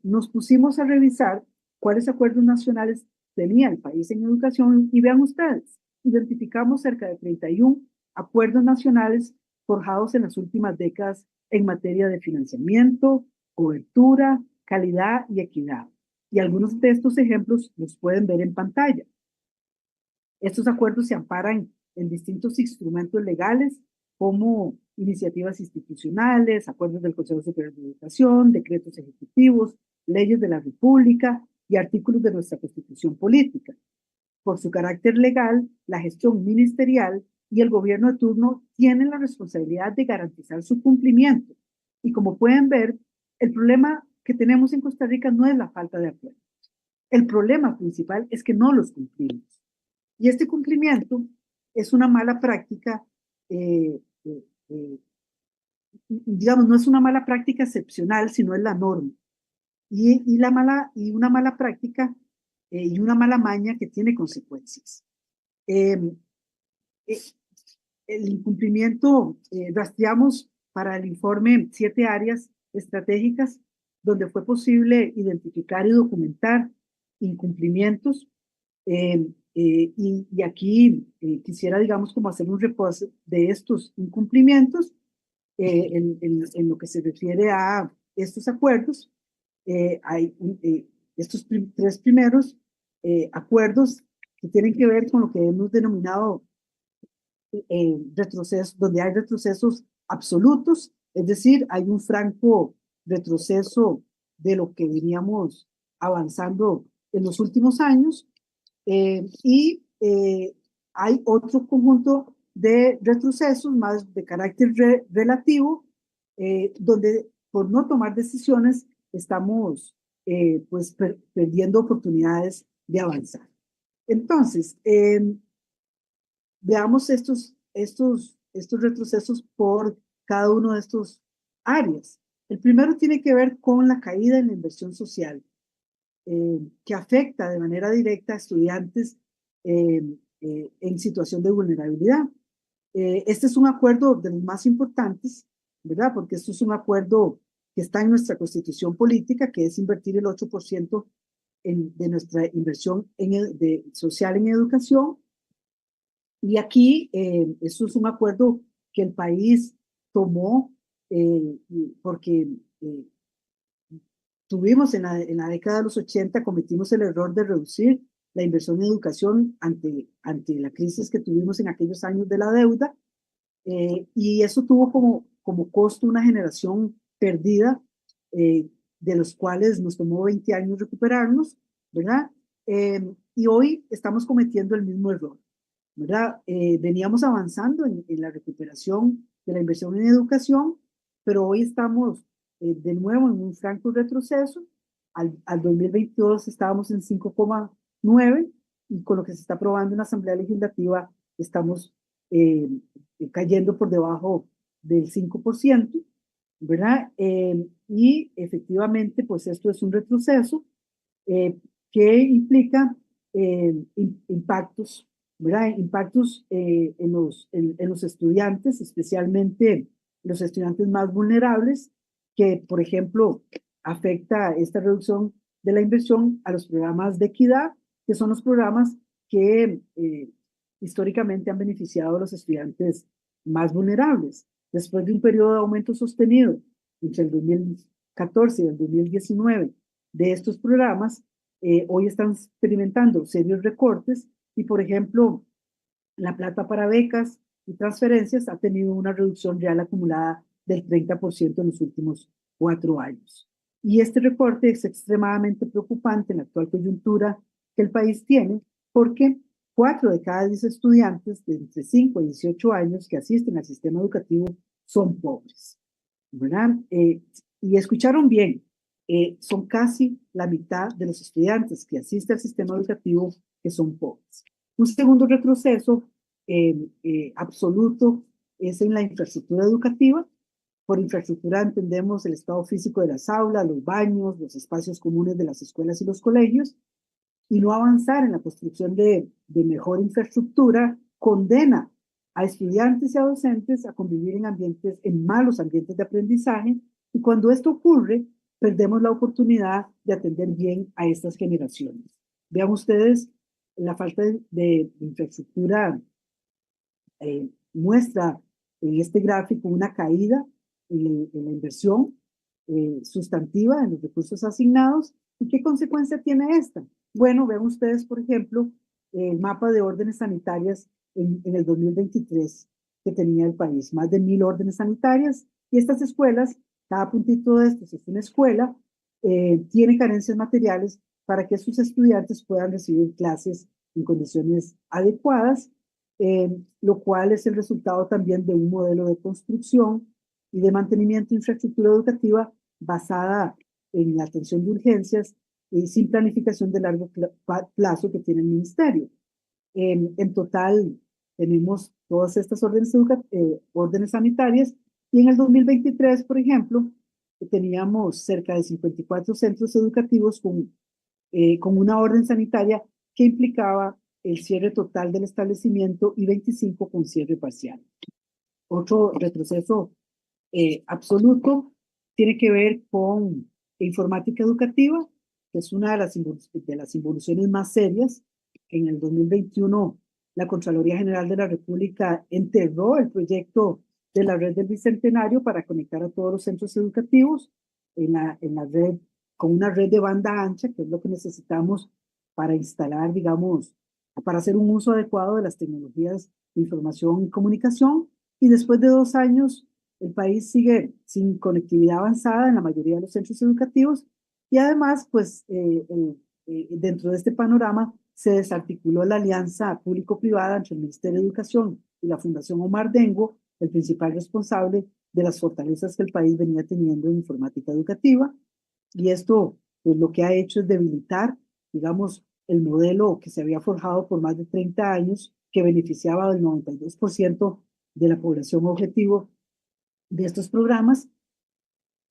nos pusimos a revisar cuáles acuerdos nacionales tenía el país en educación y vean ustedes, identificamos cerca de 31 acuerdos nacionales forjados en las últimas décadas en materia de financiamiento, cobertura, calidad y equidad. Y algunos de estos ejemplos los pueden ver en pantalla. Estos acuerdos se amparan en distintos instrumentos legales como iniciativas institucionales, acuerdos del Consejo Superior de Educación, decretos ejecutivos, leyes de la República y artículos de nuestra Constitución Política. Por su carácter legal, la gestión ministerial y el gobierno de turno tienen la responsabilidad de garantizar su cumplimiento. Y como pueden ver, el problema que tenemos en Costa Rica no es la falta de acuerdos. El problema principal es que no los cumplimos. Y este cumplimiento es una mala práctica, digamos, no es una mala práctica excepcional, sino es la norma. Y una mala práctica y una mala maña que tiene consecuencias. El incumplimiento, rastreamos para el informe 7 áreas estratégicas donde fue posible identificar y documentar incumplimientos. Y aquí quisiera, digamos, como hacer un repaso de estos incumplimientos en lo que se refiere a estos acuerdos. Hay estos 3 primeros acuerdos que tienen que ver con lo que hemos denominado retrocesos, donde hay retrocesos absolutos, es decir, hay un franco retroceso de lo que veníamos avanzando en los últimos años. Hay otro conjunto de retrocesos más de carácter relativo, donde por no tomar decisiones estamos pues perdiendo oportunidades de avanzar. Entonces, veamos estos retrocesos por cada uno de estos áreas. El primero tiene que ver con la caída en la inversión social, que afecta de manera directa a estudiantes en situación de vulnerabilidad. Este es un acuerdo de los más importantes, ¿verdad? Porque esto es un acuerdo que está en nuestra constitución política, que es invertir el 8% de nuestra inversión social en educación. Y aquí, esto es un acuerdo que el país tomó porque tuvimos en la década de los 80, cometimos el error de reducir la inversión en educación ante la crisis que tuvimos en aquellos años de la deuda, y eso tuvo como costo una generación perdida, de los cuales nos tomó 20 años recuperarnos, ¿verdad? Y hoy estamos cometiendo el mismo error, ¿verdad? Veníamos avanzando en la recuperación de la inversión en educación, pero hoy estamos de nuevo en un franco retroceso. Al 2022 estábamos en 5,9, y con lo que se está aprobando en la Asamblea Legislativa estamos cayendo por debajo del 5%, ¿verdad? Y efectivamente, pues esto es un retroceso que implica impactos, ¿verdad? Impactos en los estudiantes, especialmente los estudiantes más vulnerables, que, por ejemplo, afecta esta reducción de la inversión a los programas de equidad, que son los programas que históricamente han beneficiado a los estudiantes más vulnerables. Después de un periodo de aumento sostenido entre el 2014 y el 2019 de estos programas, hoy están experimentando serios recortes y, por ejemplo, la plata para becas y transferencias ha tenido una reducción real acumulada del 30% en los últimos 4 años. Y este recorte es extremadamente preocupante en la actual coyuntura que el país tiene, porque 4 de cada 10 estudiantes de entre 5 y 18 años que asisten al sistema educativo son pobres, ¿verdad? Y escucharon bien, son casi la mitad de los estudiantes que asisten al sistema educativo que son pobres. Un segundo retroceso absoluto es en la infraestructura educativa. Por infraestructura entendemos el estado físico de las aulas, los baños, los espacios comunes de las escuelas y los colegios, y no avanzar en la construcción de mejor infraestructura condena a estudiantes y a docentes a convivir en malos ambientes de aprendizaje, y cuando esto ocurre, perdemos la oportunidad de atender bien a estas generaciones. Vean ustedes, la falta de infraestructura muestra en este gráfico una caída en la inversión sustantiva en los recursos asignados. ¿Y qué consecuencia tiene esta? Bueno, vean ustedes, por ejemplo, el mapa de órdenes sanitarias en el 2023 que tenía el país, más de 1,000 órdenes sanitarias, y estas escuelas, cada puntito de estos es una escuela, tiene carencias materiales para que sus estudiantes puedan recibir clases en condiciones adecuadas, lo cual es el resultado también de un modelo de construcción y de mantenimiento de infraestructura educativa basada en la atención de urgencias y sin planificación de largo plazo que tiene el ministerio. En total, tenemos todas estas órdenes sanitarias, y en el 2023, por ejemplo, teníamos cerca de 54 centros educativos con una orden sanitaria que implicaba el cierre total del establecimiento y 25 con cierre parcial. Otro retroceso absoluto tiene que ver con informática educativa, que es una de las involuciones más serias. En el 2021, la Contraloría General de la República enterró el proyecto de la red del Bicentenario para conectar a todos los centros educativos en la red, con una red de banda ancha, que es lo que necesitamos para instalar, digamos, para hacer un uso adecuado de las tecnologías de información y comunicación. Y después de 2 años el país sigue sin conectividad avanzada en la mayoría de los centros educativos y además, pues, dentro de este panorama se desarticuló la alianza público-privada entre el Ministerio de Educación y la Fundación Omar Dengo, el principal responsable de las fortalezas que el país venía teniendo en informática educativa. Y esto, pues, lo que ha hecho es debilitar, digamos, el modelo que se había forjado por más de 30 años, que beneficiaba del 92% de la población objetivo de estos programas.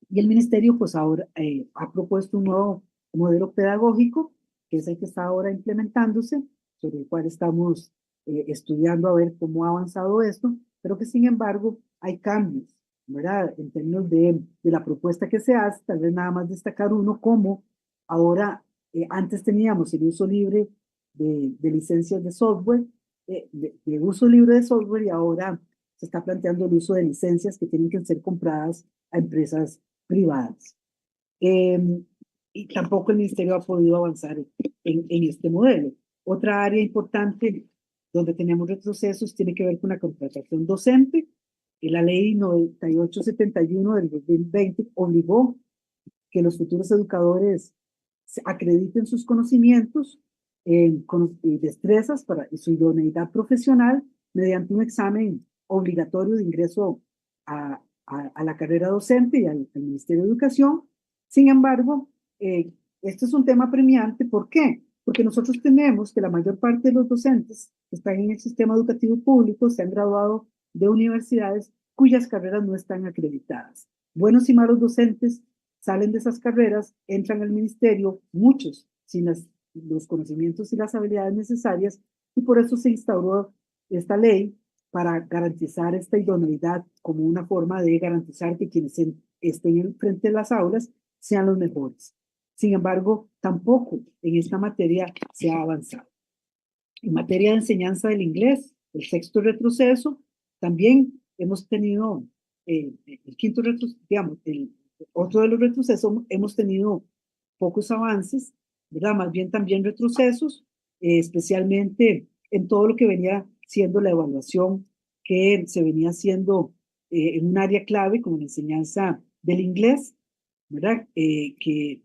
Y el ministerio, pues ahora ha propuesto un nuevo modelo pedagógico, que es el que está ahora implementándose, sobre el cual estamos estudiando a ver cómo ha avanzado esto, pero que sin embargo hay cambios, ¿verdad? En términos de la propuesta que se hace, tal vez nada más destacar uno, como ahora, antes teníamos el uso libre de licencias de software, de uso libre de software, y ahora se está planteando el uso de licencias que tienen que ser compradas a empresas privadas. Eh, y tampoco el ministerio ha podido avanzar en este modelo. Otra área importante donde tenemos retrocesos tiene que ver con la contratación docente. La ley 9871 del 2020 obligó que los futuros educadores acrediten sus conocimientos y destrezas y su idoneidad profesional mediante un examen obligatorio de ingreso a la carrera docente y al Ministerio de Educación. Sin embargo, esto es un tema premiante. ¿Por qué? Porque nosotros tenemos que la mayor parte de los docentes que están en el sistema educativo público se han graduado de universidades cuyas carreras no están acreditadas. Buenos y malos docentes salen de esas carreras, entran al ministerio, muchos sin los conocimientos y las habilidades necesarias, y por eso se instauró esta ley para garantizar esta idoneidad como una forma de garantizar que quienes estén frente de las aulas sean los mejores. Sin embargo, tampoco en esta materia se ha avanzado. En materia de enseñanza del inglés, el sexto retroceso, también hemos tenido el quinto retroceso, digamos, otro de los retrocesos, hemos tenido pocos avances, ¿verdad? Más bien también retrocesos, especialmente en todo lo que venía siendo la evaluación que se venía haciendo en un área clave como la enseñanza del inglés, ¿verdad? Que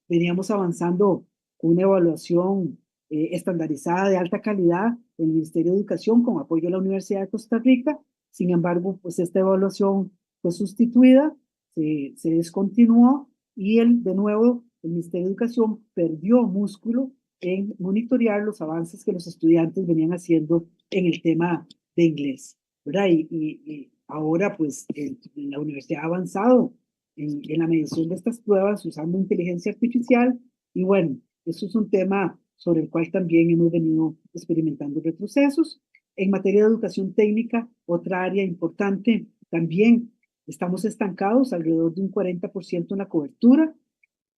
veníamos avanzando con una evaluación estandarizada de alta calidad en el Ministerio de Educación con apoyo de la Universidad de Costa Rica. Sin embargo, pues esta evaluación fue sustituida, se descontinuó y de nuevo el Ministerio de Educación perdió músculo en monitorear los avances que los estudiantes venían haciendo en el tema de inglés, ¿verdad? Y ahora pues la universidad ha avanzado en la medición de estas pruebas usando inteligencia artificial y bueno, eso es un tema sobre el cual también hemos venido experimentando retrocesos. En materia de educación técnica, otra área importante, también estamos estancados alrededor de un 40% en la cobertura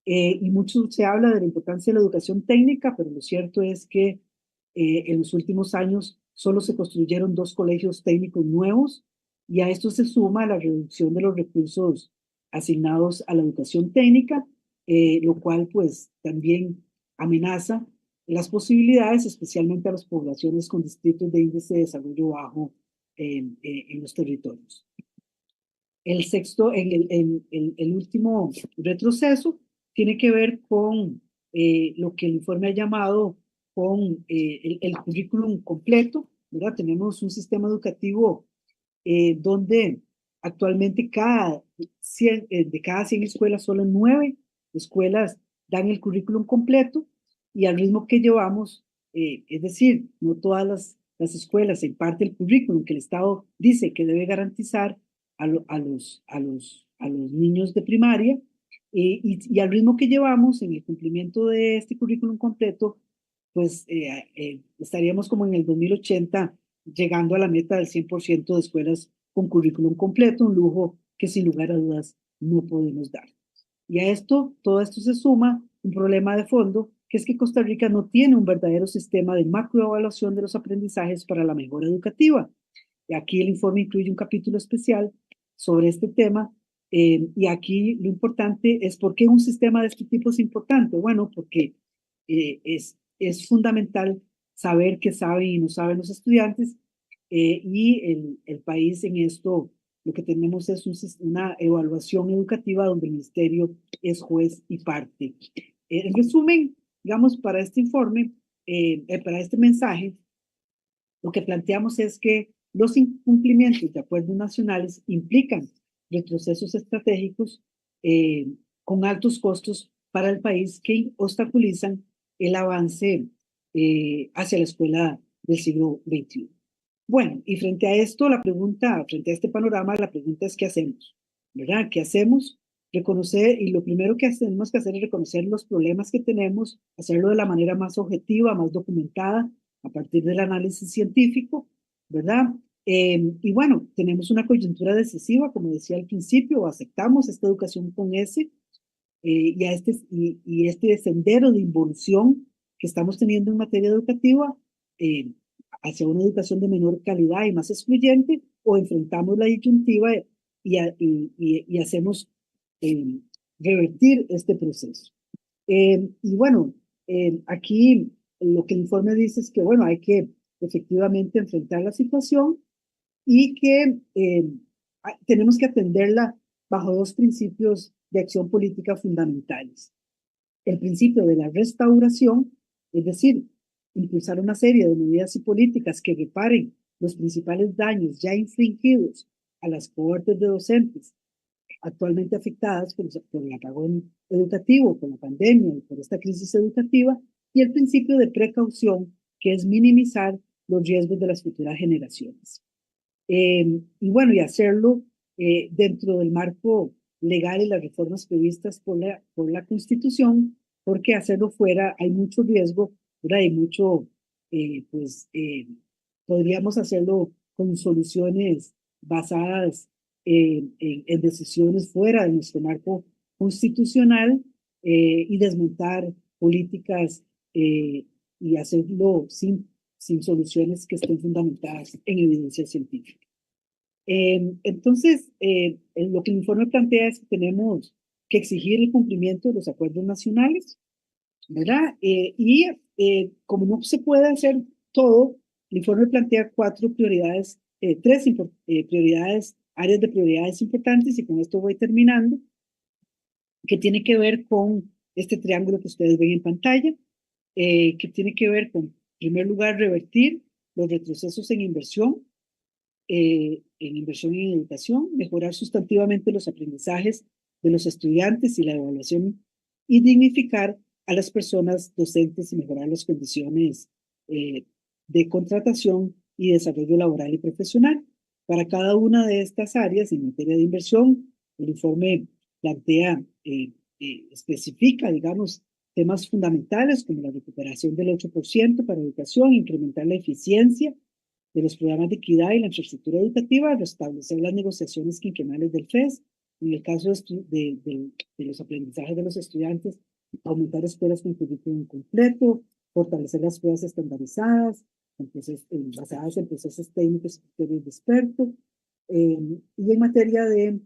y mucho se habla de la importancia de la educación técnica, pero lo cierto es que en los últimos años solo se construyeron 2 colegios técnicos nuevos y a esto se suma la reducción de los recursos asignados a la educación técnica, lo cual pues también amenaza las posibilidades, especialmente a las poblaciones con distritos de índice de desarrollo bajo en los territorios. El sexto, el último retroceso tiene que ver con lo que el informe ha llamado con el currículum completo, ¿verdad? Tenemos un sistema educativo donde actualmente de cada 100 escuelas, solo 9 escuelas dan el currículum completo y al ritmo que llevamos, es decir, no todas las escuelas imparten el currículum que el Estado dice que debe garantizar a los niños de primaria, y al ritmo que llevamos en el cumplimiento de este currículum completo, pues estaríamos como en el 2080 llegando a la meta del 100% de escuelas con currículum completo, un lujo que sin lugar a dudas no podemos dar. Y a esto, todo esto se suma un problema de fondo, que es que Costa Rica no tiene un verdadero sistema de macroevaluación de los aprendizajes para la mejora educativa. Y aquí el informe incluye un capítulo especial sobre este tema. Y aquí lo importante es por qué un sistema de este tipo es importante. Bueno, porque es fundamental saber qué saben y no saben los estudiantes, y el país en esto lo que tenemos es una evaluación educativa donde el ministerio es juez y parte. En resumen, digamos, para este informe, para este mensaje, lo que planteamos es que los incumplimientos de acuerdos nacionales implican retrocesos estratégicos con altos costos para el país que obstaculizan el avance hacia la escuela del siglo XXI. Bueno, y frente a esto, frente a este panorama, la pregunta es ¿qué hacemos? ¿Verdad? ¿Qué hacemos? Reconocer, y lo primero que tenemos que hacer es reconocer los problemas que tenemos, hacerlo de la manera más objetiva, más documentada, a partir del análisis científico, ¿verdad? Y bueno, tenemos una coyuntura decisiva, como decía al principio, aceptamos esta educación con S y este sendero de involución que estamos teniendo en materia educativa hacia una educación de menor calidad y más excluyente, o enfrentamos la disyuntiva y hacemos revertir este proceso. Y bueno, aquí lo que el informe dice es que, bueno, hay que efectivamente enfrentar la situación y que tenemos que atenderla bajo dos principios de acción política fundamentales. El principio de la restauración, es decir, impulsar una serie de medidas y políticas que reparen los principales daños ya infligidos a las cohortes de docentes actualmente afectadas por el apagón educativo, por la pandemia y por esta crisis educativa, y el principio de precaución, que es minimizar los riesgos de las futuras generaciones. Y bueno, y hacerlo dentro del marco legal y las reformas previstas por la Constitución, porque hacerlo fuera hay mucho riesgo, ¿verdad? Hay mucho, podríamos hacerlo con soluciones basadas en decisiones fuera de nuestro marco constitucional y desmontar políticas y hacerlo sin soluciones que estén fundamentadas en evidencia científica. Entonces, lo que el informe plantea es que tenemos que exigir el cumplimiento de los acuerdos nacionales, ¿verdad? Como no se puede hacer todo, el informe plantea cuatro prioridades, prioridades, áreas de prioridades importantes, y con esto voy terminando, que tiene que ver con este triángulo que ustedes ven en pantalla, que tiene que ver con, en primer lugar, revertir los retrocesos en inversión y en educación, mejorar sustantivamente los aprendizajes de los estudiantes y la evaluación, y dignificar a las personas docentes y mejorar las condiciones de contratación y desarrollo laboral y profesional. Para cada una de estas áreas en materia de inversión, el informe plantea, especifica, digamos, temas fundamentales como la recuperación del 8% para educación, incrementar la eficiencia de los programas de equidad y la infraestructura educativa, restablecer las negociaciones quinquenales del FES, en el caso de los aprendizajes de los estudiantes, aumentar escuelas con currículum completo, fortalecer las pruebas estandarizadas, basadas en procesos técnicos y criterios de experto, y en materia de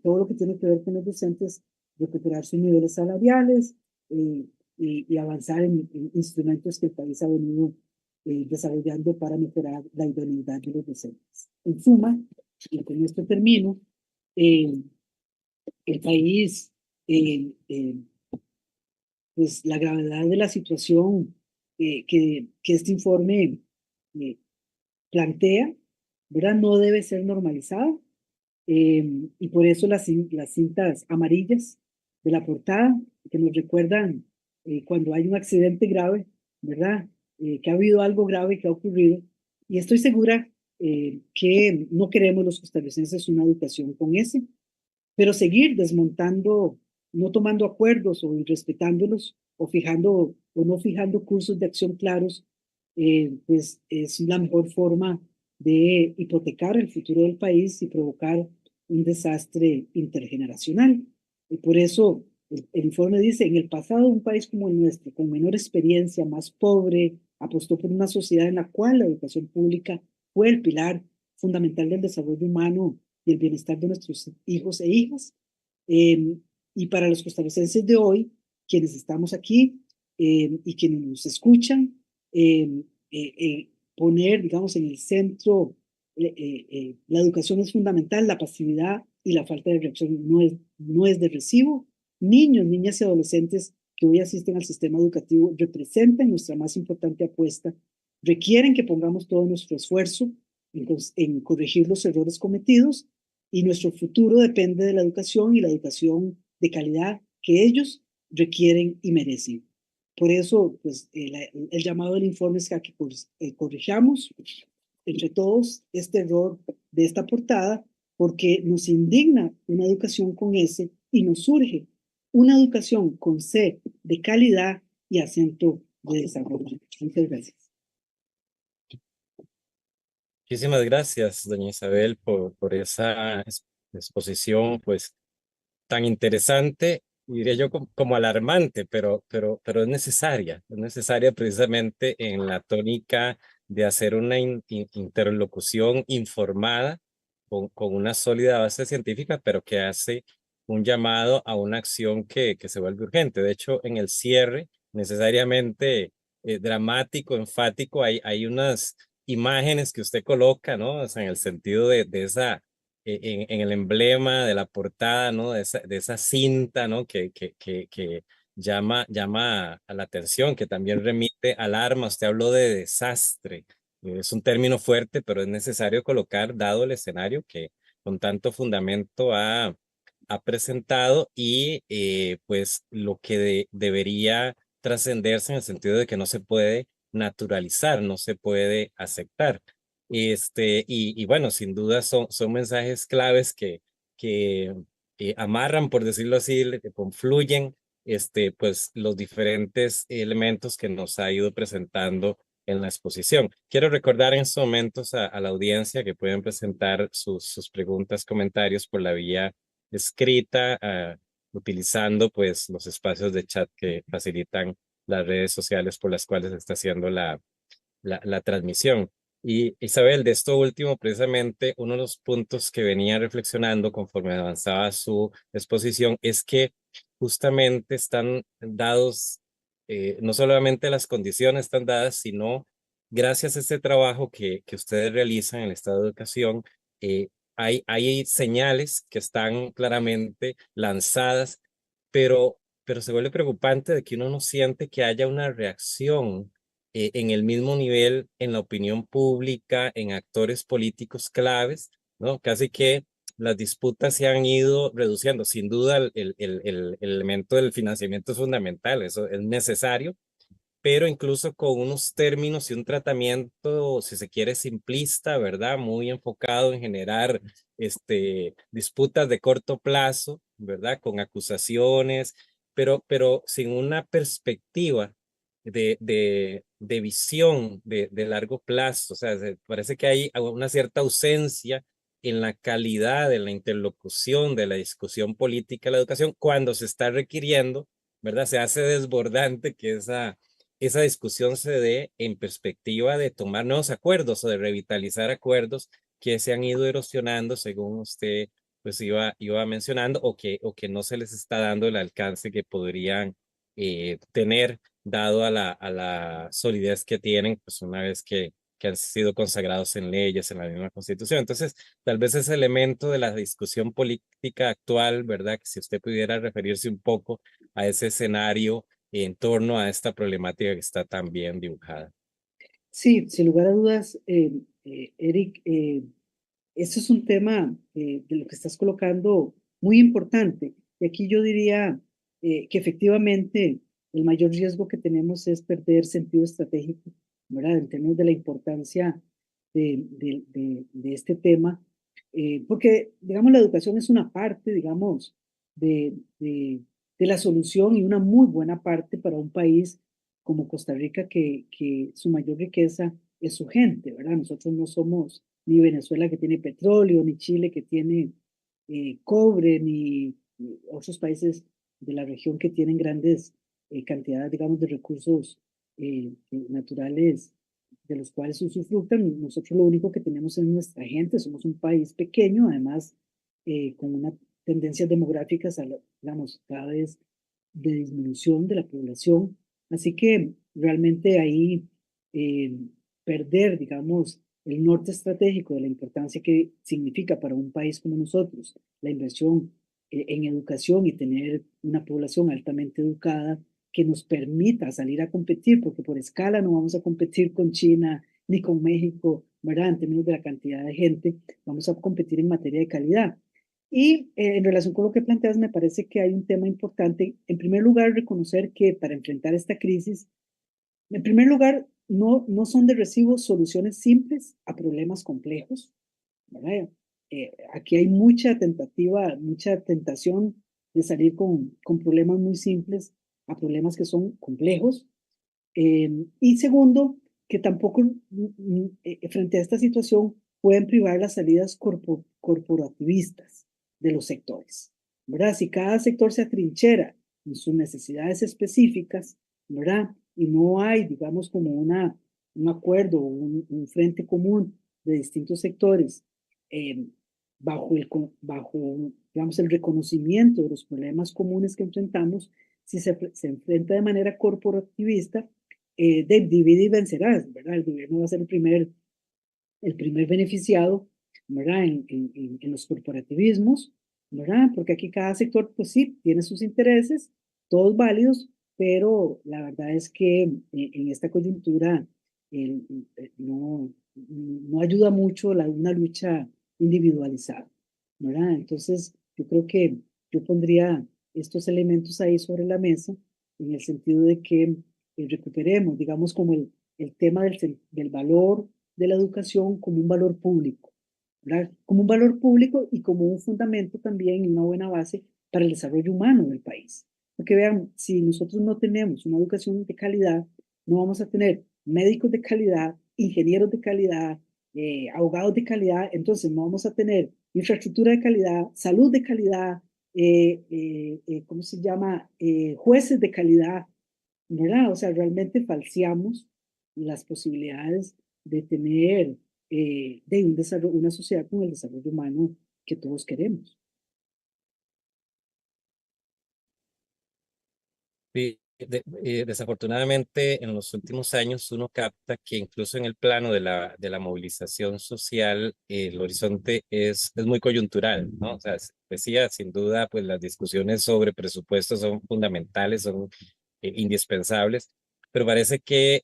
todo lo que tiene que ver con los docentes, recuperar sus niveles salariales y avanzar en instrumentos que el país ha venido desarrollando para mejorar la idoneidad de los docentes. En suma, y con esto termino, el país, pues la gravedad de la situación que este informe plantea, ¿verdad? No debe ser normalizada, y por eso las cintas amarillas de la portada que nos recuerdan cuando hay un accidente grave, ¿verdad? Que ha habido algo grave que ha ocurrido, y estoy segura que no queremos los costarricenses una educación con ese, pero seguir desmontando, no tomando acuerdos o irrespetándolos o no fijando cursos de acción claros, pues es la mejor forma de hipotecar el futuro del país y provocar un desastre intergeneracional. Y por eso el informe dice, en el pasado un país como el nuestro, con menor experiencia, más pobre, apostó por una sociedad en la cual la educación pública fue el pilar fundamental del desarrollo humano y el bienestar de nuestros hijos e hijas. Y para los costarricenses de hoy, quienes estamos aquí y quienes nos escuchan, poner, digamos, en el centro la educación es fundamental, la pasividad y la falta de reacción no es de recibo. Niños, niñas y adolescentes que hoy asisten al sistema educativo representan nuestra más importante apuesta, requieren que pongamos todo nuestro esfuerzo en corregir los errores cometidos y nuestro futuro depende de la educación y la educación de calidad que ellos requieren y merecen. Por eso, pues, el llamado del informe es que corrijamos entre todos este error de esta portada, porque nos indigna una educación con S y nos surge una educación con C de calidad y acento de desarrollo. Muchas gracias. Muchísimas gracias, doña Isabel, por esa exposición, pues, tan interesante, y diría yo como alarmante, pero es necesaria precisamente en la tónica de hacer una interlocución informada con una sólida base científica, pero que hace un llamado a una acción que se vuelve urgente. De hecho, en el cierre, necesariamente dramático, enfático, hay unas imágenes que usted coloca, ¿no? O sea, en el sentido de esa en el emblema de la portada, ¿no? De esa cinta, ¿no? Que llama a la atención, que también remite alarma. Usted habló de desastre. Es un término fuerte, pero es necesario colocar, dado el escenario que con tanto fundamento ha presentado y pues lo que debería trascenderse en el sentido de que no se puede naturalizar, no se puede aceptar. Y bueno, sin duda son mensajes claves que amarran, por decirlo así, que confluyen, pues los diferentes elementos que nos ha ido presentando en la exposición. Quiero recordar en estos momentos a la audiencia que pueden presentar sus preguntas, comentarios por la vía escrita, utilizando pues los espacios de chat que facilitan las redes sociales por las cuales se está haciendo la transmisión. Y Isabel, de esto último, precisamente uno de los puntos que venía reflexionando conforme avanzaba su exposición es que justamente están dados, no solamente las condiciones están dadas, sino gracias a este trabajo que ustedes realizan en el Estado de Educación, hay señales que están claramente lanzadas, pero se vuelve preocupante de que uno no siente que haya una reacción en el mismo nivel en la opinión pública, en actores políticos claves, ¿no? Casi que las disputas se han ido reduciendo. Sin duda, el elemento del financiamiento es fundamental, eso es necesario, pero incluso con unos términos y un tratamiento, si se quiere, simplista, ¿verdad? Muy enfocado en generar disputas de corto plazo, ¿verdad? Con acusaciones, pero sin una perspectiva de visión de largo plazo. O sea, parece que hay una cierta ausencia en la calidad de la interlocución, de la discusión política de la educación, cuando se está requiriendo, ¿verdad? Se hace desbordante que esa discusión se dé en perspectiva de tomar nuevos acuerdos o de revitalizar acuerdos que se han ido erosionando según usted pues iba mencionando o que no se les está dando el alcance que podrían tener dado a la solidez que tienen pues una vez que han sido consagrados en leyes, en la misma Constitución. Entonces, tal vez ese elemento de la discusión política actual, ¿verdad? Que si usted pudiera referirse un poco a ese escenario en torno a esta problemática que está tan bien dibujada. Sí, sin lugar a dudas, Eric, este es un tema de lo que estás colocando muy importante. Y aquí yo diría que efectivamente el mayor riesgo que tenemos es perder sentido estratégico, ¿verdad? En términos de la importancia de este tema, porque, digamos, la educación es una parte, digamos, de, de, de la solución y una muy buena parte para un país como Costa Rica, que su mayor riqueza es su gente, ¿verdad? Nosotros no somos ni Venezuela que tiene petróleo, ni Chile que tiene cobre, ni otros países de la región que tienen grandes cantidades, digamos, de recursos naturales de los cuales usufructan. Nosotros lo único que tenemos es nuestra gente, somos un país pequeño, además con unas tendencias demográficas, digamos, cada vez de disminución de la población. Así que realmente ahí eh, perder, digamos, el norte estratégico de la importancia que significa para un país como nosotros la inversión en educación y tener una población altamente educada que nos permita salir a competir, porque por escala no vamos a competir con China ni con México, ¿verdad? En términos de la cantidad de gente, vamos a competir en materia de calidad. Y en relación con lo que planteas, me parece que hay un tema importante. En primer lugar, reconocer que para enfrentar esta crisis, en primer lugar, no son de recibo soluciones simples a problemas complejos, ¿verdad? Aquí hay mucha tentativa, mucha tentación de salir con problemas muy simples a problemas que son complejos. Y segundo, que tampoco frente a esta situación pueden privar las salidas corporativistas de los sectores, ¿verdad? Si cada sector se atrinchera en sus necesidades específicas, ¿verdad? Y no hay, digamos, como un acuerdo, un frente común de distintos sectores eh, bajo, digamos, el reconocimiento de los problemas comunes que enfrentamos, si se enfrenta de manera corporativista, de divide y vencerás, ¿verdad? El gobierno va a ser el primer beneficiado, ¿verdad? En los corporativismos, ¿verdad? Porque aquí cada sector, pues sí, tiene sus intereses, todos válidos, pero la verdad es que en esta coyuntura no ayuda mucho una lucha individualizada, ¿verdad? Entonces, yo creo que yo pondría estos elementos ahí sobre la mesa en el sentido de que recuperemos, digamos, como el tema del valor de la educación como un valor público, ¿verdad? Como un valor público y como un fundamento también y una buena base para el desarrollo humano del país. Porque vean, si nosotros no tenemos una educación de calidad, no vamos a tener médicos de calidad, ingenieros de calidad, abogados de calidad, entonces no vamos a tener infraestructura de calidad, salud de calidad, ¿cómo se llama? Jueces de calidad, ¿verdad? O sea, realmente falseamos las posibilidades de tener de un desarrollo, una sociedad con el desarrollo humano que todos queremos. Sí, desafortunadamente en los últimos años uno capta que incluso en el plano de la movilización social el horizonte es muy coyuntural, ¿no? O sea, decía, sin duda, pues las discusiones sobre presupuestos son fundamentales, son indispensables, pero parece que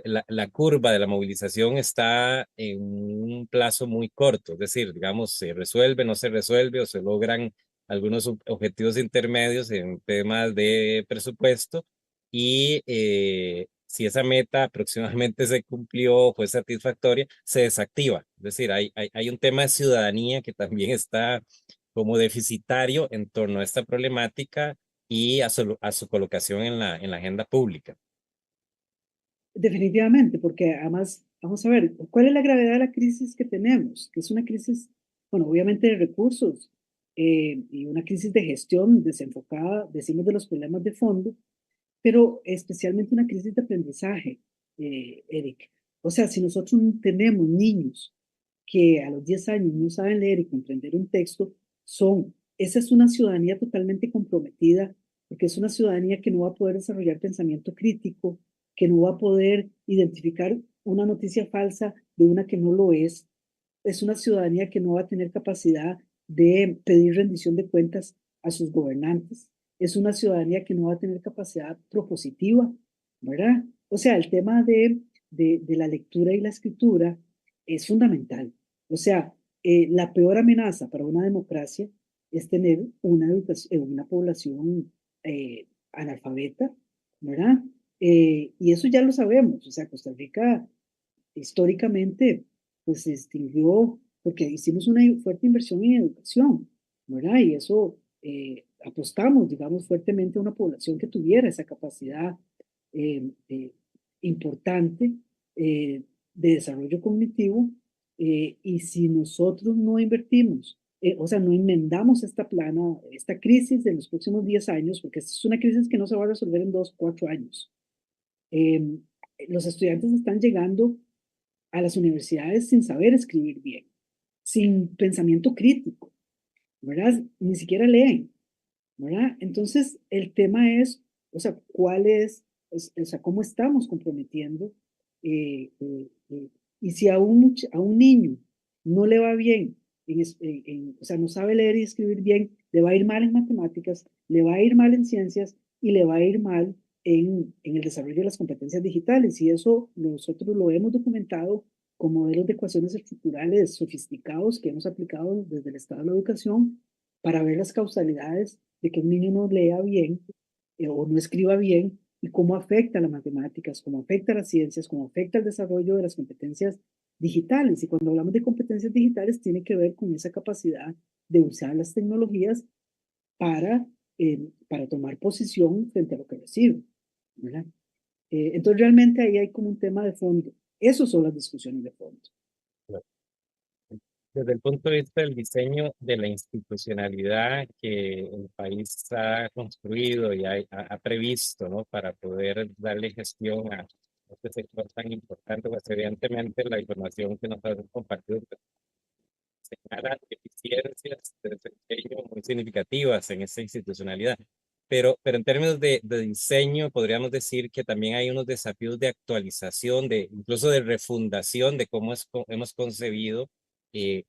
la curva de la movilización está en un plazo muy corto, es decir, digamos, se resuelve, no se resuelve o se logran algunos objetivos intermedios en temas de presupuesto y si esa meta aproximadamente se cumplió, fue satisfactoria, se desactiva. Es decir, hay un tema de ciudadanía que también está como deficitario en torno a esta problemática y a su colocación en la agenda pública. Definitivamente, porque además, vamos a ver, ¿cuál es la gravedad de la crisis que tenemos? Que es una crisis, bueno, obviamente de recursos y una crisis de gestión desenfocada, decimos de los problemas de fondo, pero especialmente una crisis de aprendizaje, Eric. O sea, si nosotros tenemos niños que a los 10 años no saben leer y comprender un texto, esa es una ciudadanía totalmente comprometida, porque es una ciudadanía que no va a poder desarrollar pensamiento crítico, que no va a poder identificar una noticia falsa de una que no lo es una ciudadanía que no va a tener capacidad de pedir rendición de cuentas a sus gobernantes, es una ciudadanía que no va a tener capacidad propositiva, ¿verdad? O sea, el tema de la lectura y la escritura es fundamental. O sea, la peor amenaza para una democracia es tener una población analfabeta, ¿verdad? Y eso ya lo sabemos. O sea, Costa Rica históricamente pues se distinguió porque hicimos una fuerte inversión en educación, ¿verdad? Y eso apostamos, digamos, fuertemente a una población que tuviera esa capacidad eh, eh, importante de desarrollo cognitivo. Y si nosotros no invertimos, o sea, no enmendamos esta plana, esta crisis de los próximos 10 años, porque esta es una crisis que no se va a resolver en 2, 4 años. Eh, los estudiantes están llegando a las universidades sin saber escribir bien, sin pensamiento crítico, ¿verdad? Ni siquiera leen, ¿verdad? Entonces, el tema es, o sea, ¿cuál es, o sea, cómo estamos comprometiendo eh, eh, eh, Y si a un niño no le va bien, o sea, no sabe leer y escribir bien, le va a ir mal en matemáticas, le va a ir mal en ciencias y le va a ir mal en el desarrollo de las competencias digitales. Y eso nosotros lo hemos documentado con modelos de ecuaciones estructurales sofisticados que hemos aplicado desde el Estado de la Educación para ver las causalidades de que un niño no lea bien o no escriba bien y cómo afecta a las matemáticas, cómo afecta a las ciencias, cómo afecta al desarrollo de las competencias digitales. Y cuando hablamos de competencias digitales, tiene que ver con esa capacidad de usar las tecnologías para tomar posición frente a lo que reciben, ¿verdad? Entonces, realmente ahí hay como un tema de fondo. Esas son las discusiones de fondo. Desde el punto de vista del diseño de la institucionalidad que el país ha construido y ha previsto, ¿no? Para poder darle gestión a este sector tan importante, pues evidentemente la información que nos ha compartido pues, señala deficiencias de desempeño muy significativas en esta institucionalidad. Pero en términos de diseño, podríamos decir que también hay unos desafíos de actualización, incluso de refundación de cómo hemos concebido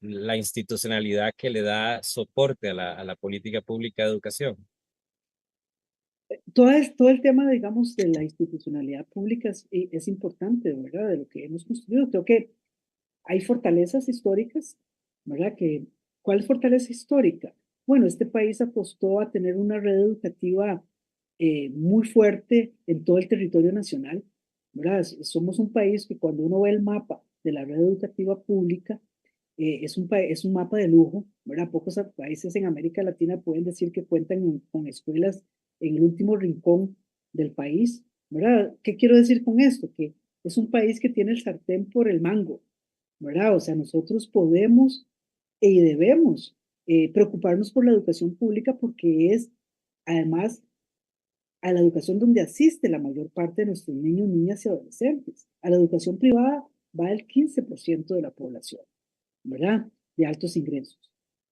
la institucionalidad que le da soporte a la política pública de educación. Todo el tema, digamos, de la institucionalidad pública es importante, ¿verdad? De lo que hemos construido. Creo que hay fortalezas históricas, ¿verdad? ¿Cuál fortaleza histórica? Bueno, este país apostó a tener una red educativa muy fuerte en todo el territorio nacional, ¿verdad? Somos un país que cuando uno ve el mapa de la red educativa pública, es un mapa de lujo, ¿verdad? Pocos países en América Latina pueden decir que cuentan con escuelas en el último rincón del país, ¿verdad? ¿Qué quiero decir con esto? Que es un país que tiene el sartén por el mango, ¿verdad? O sea, nosotros podemos y debemos preocuparnos por la educación pública porque es, además, a la educación donde asiste la mayor parte de nuestros niños, niñas y adolescentes. A la educación privada va el 15% de la población, ¿verdad? De altos ingresos.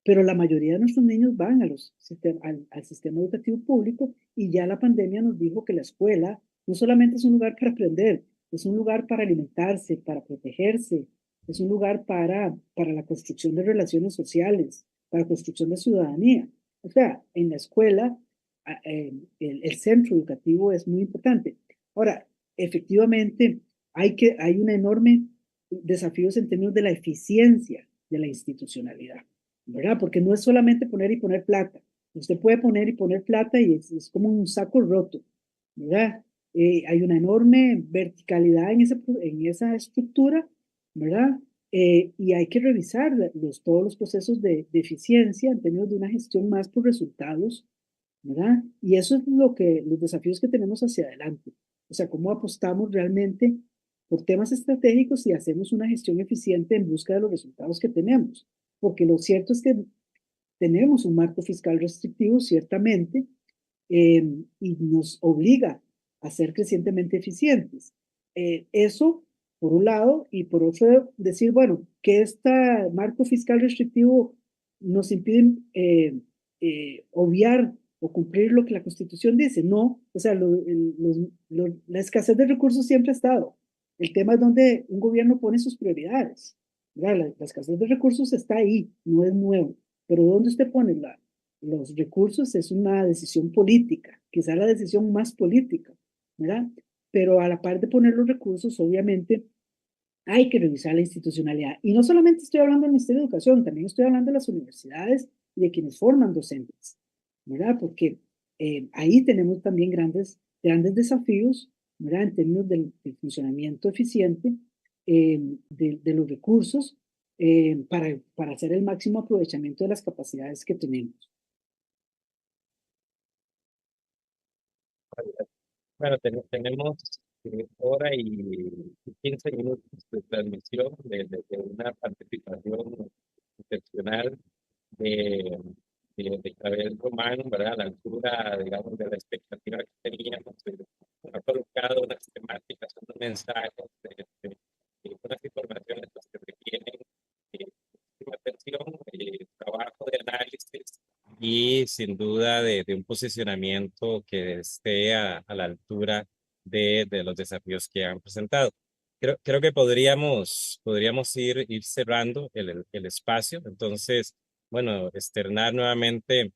Pero la mayoría de nuestros niños van al sistema educativo público y ya la pandemia nos dijo que la escuela no solamente es un lugar para aprender, es un lugar para alimentarse, para protegerse, es un lugar para la construcción de relaciones sociales, para la construcción de ciudadanía. O sea, en la escuela el centro educativo es muy importante. Ahora, efectivamente, hay un enorme desafíos en términos de la eficiencia de la institucionalidad, ¿verdad? Porque no es solamente poner y poner plata. Usted puede poner y poner plata y es como un saco roto, ¿verdad? Hay una enorme verticalidad en esa estructura, ¿verdad? Y hay que revisar todos los procesos de eficiencia en términos de una gestión más por resultados, ¿verdad? Y eso es los desafíos que tenemos hacia adelante. O sea, cómo apostamos realmente por temas estratégicos y hacemos una gestión eficiente en busca de los resultados que tenemos. Porque lo cierto es que tenemos un marco fiscal restrictivo, ciertamente, y nos obliga a ser crecientemente eficientes. Eso, por un lado, y por otro, decir, bueno, que este marco fiscal restrictivo nos impide obviar o cumplir lo que la Constitución dice. No, o sea, la escasez de recursos siempre ha estado. El tema es donde un gobierno pone sus prioridades. La escasez de recursos está ahí, no es nuevo. Pero ¿dónde usted pone los recursos? Es una decisión política, quizá la decisión más política, ¿verdad? Pero a la par de poner los recursos, obviamente, hay que revisar la institucionalidad. Y no solamente estoy hablando del Ministerio de Educación, también estoy hablando de las universidades y de quienes forman docentes, ¿verdad? Porque ahí tenemos también grandes desafíos, ¿verdad? En términos del funcionamiento eficiente de los recursos para hacer el máximo aprovechamiento de las capacidades que tenemos. Bueno, tenemos hora y 15 minutos de transmisión de una participación excepcional de, de Isabel Román, ¿verdad? A la altura, digamos, de la expectativa que teníamos. Ha colocado unas temáticas, unos mensajes, unas informaciones pues, que requieren atención, trabajo de análisis y sin duda de un posicionamiento que esté a la altura de los desafíos que han presentado. creo que podríamos ir cerrando el espacio. Entonces, bueno, externar nuevamente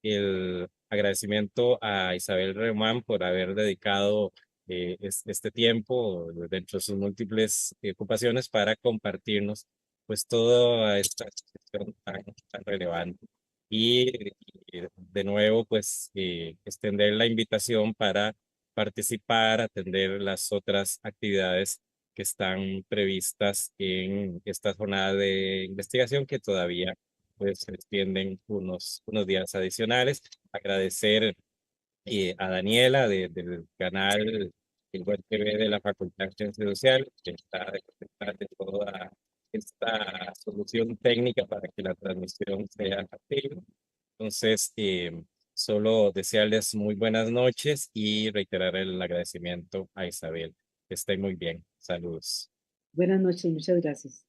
el agradecimiento a Isabel Román por haber dedicado este tiempo dentro de sus múltiples ocupaciones para compartirnos pues toda esta situación tan relevante. Y de nuevo, pues extender la invitación para participar, atender las otras actividades que están previstas en esta jornada de investigación que todavía pues se extienden unos días adicionales. Agradecer a Daniela del canal El Web TV de la Facultad de Ciencias Sociales, que está detrás de toda esta solución técnica para que la transmisión sea factible. Entonces, solo desearles muy buenas noches y reiterar el agradecimiento a Isabel. Que estén muy bien. Saludos. Buenas noches, muchas gracias.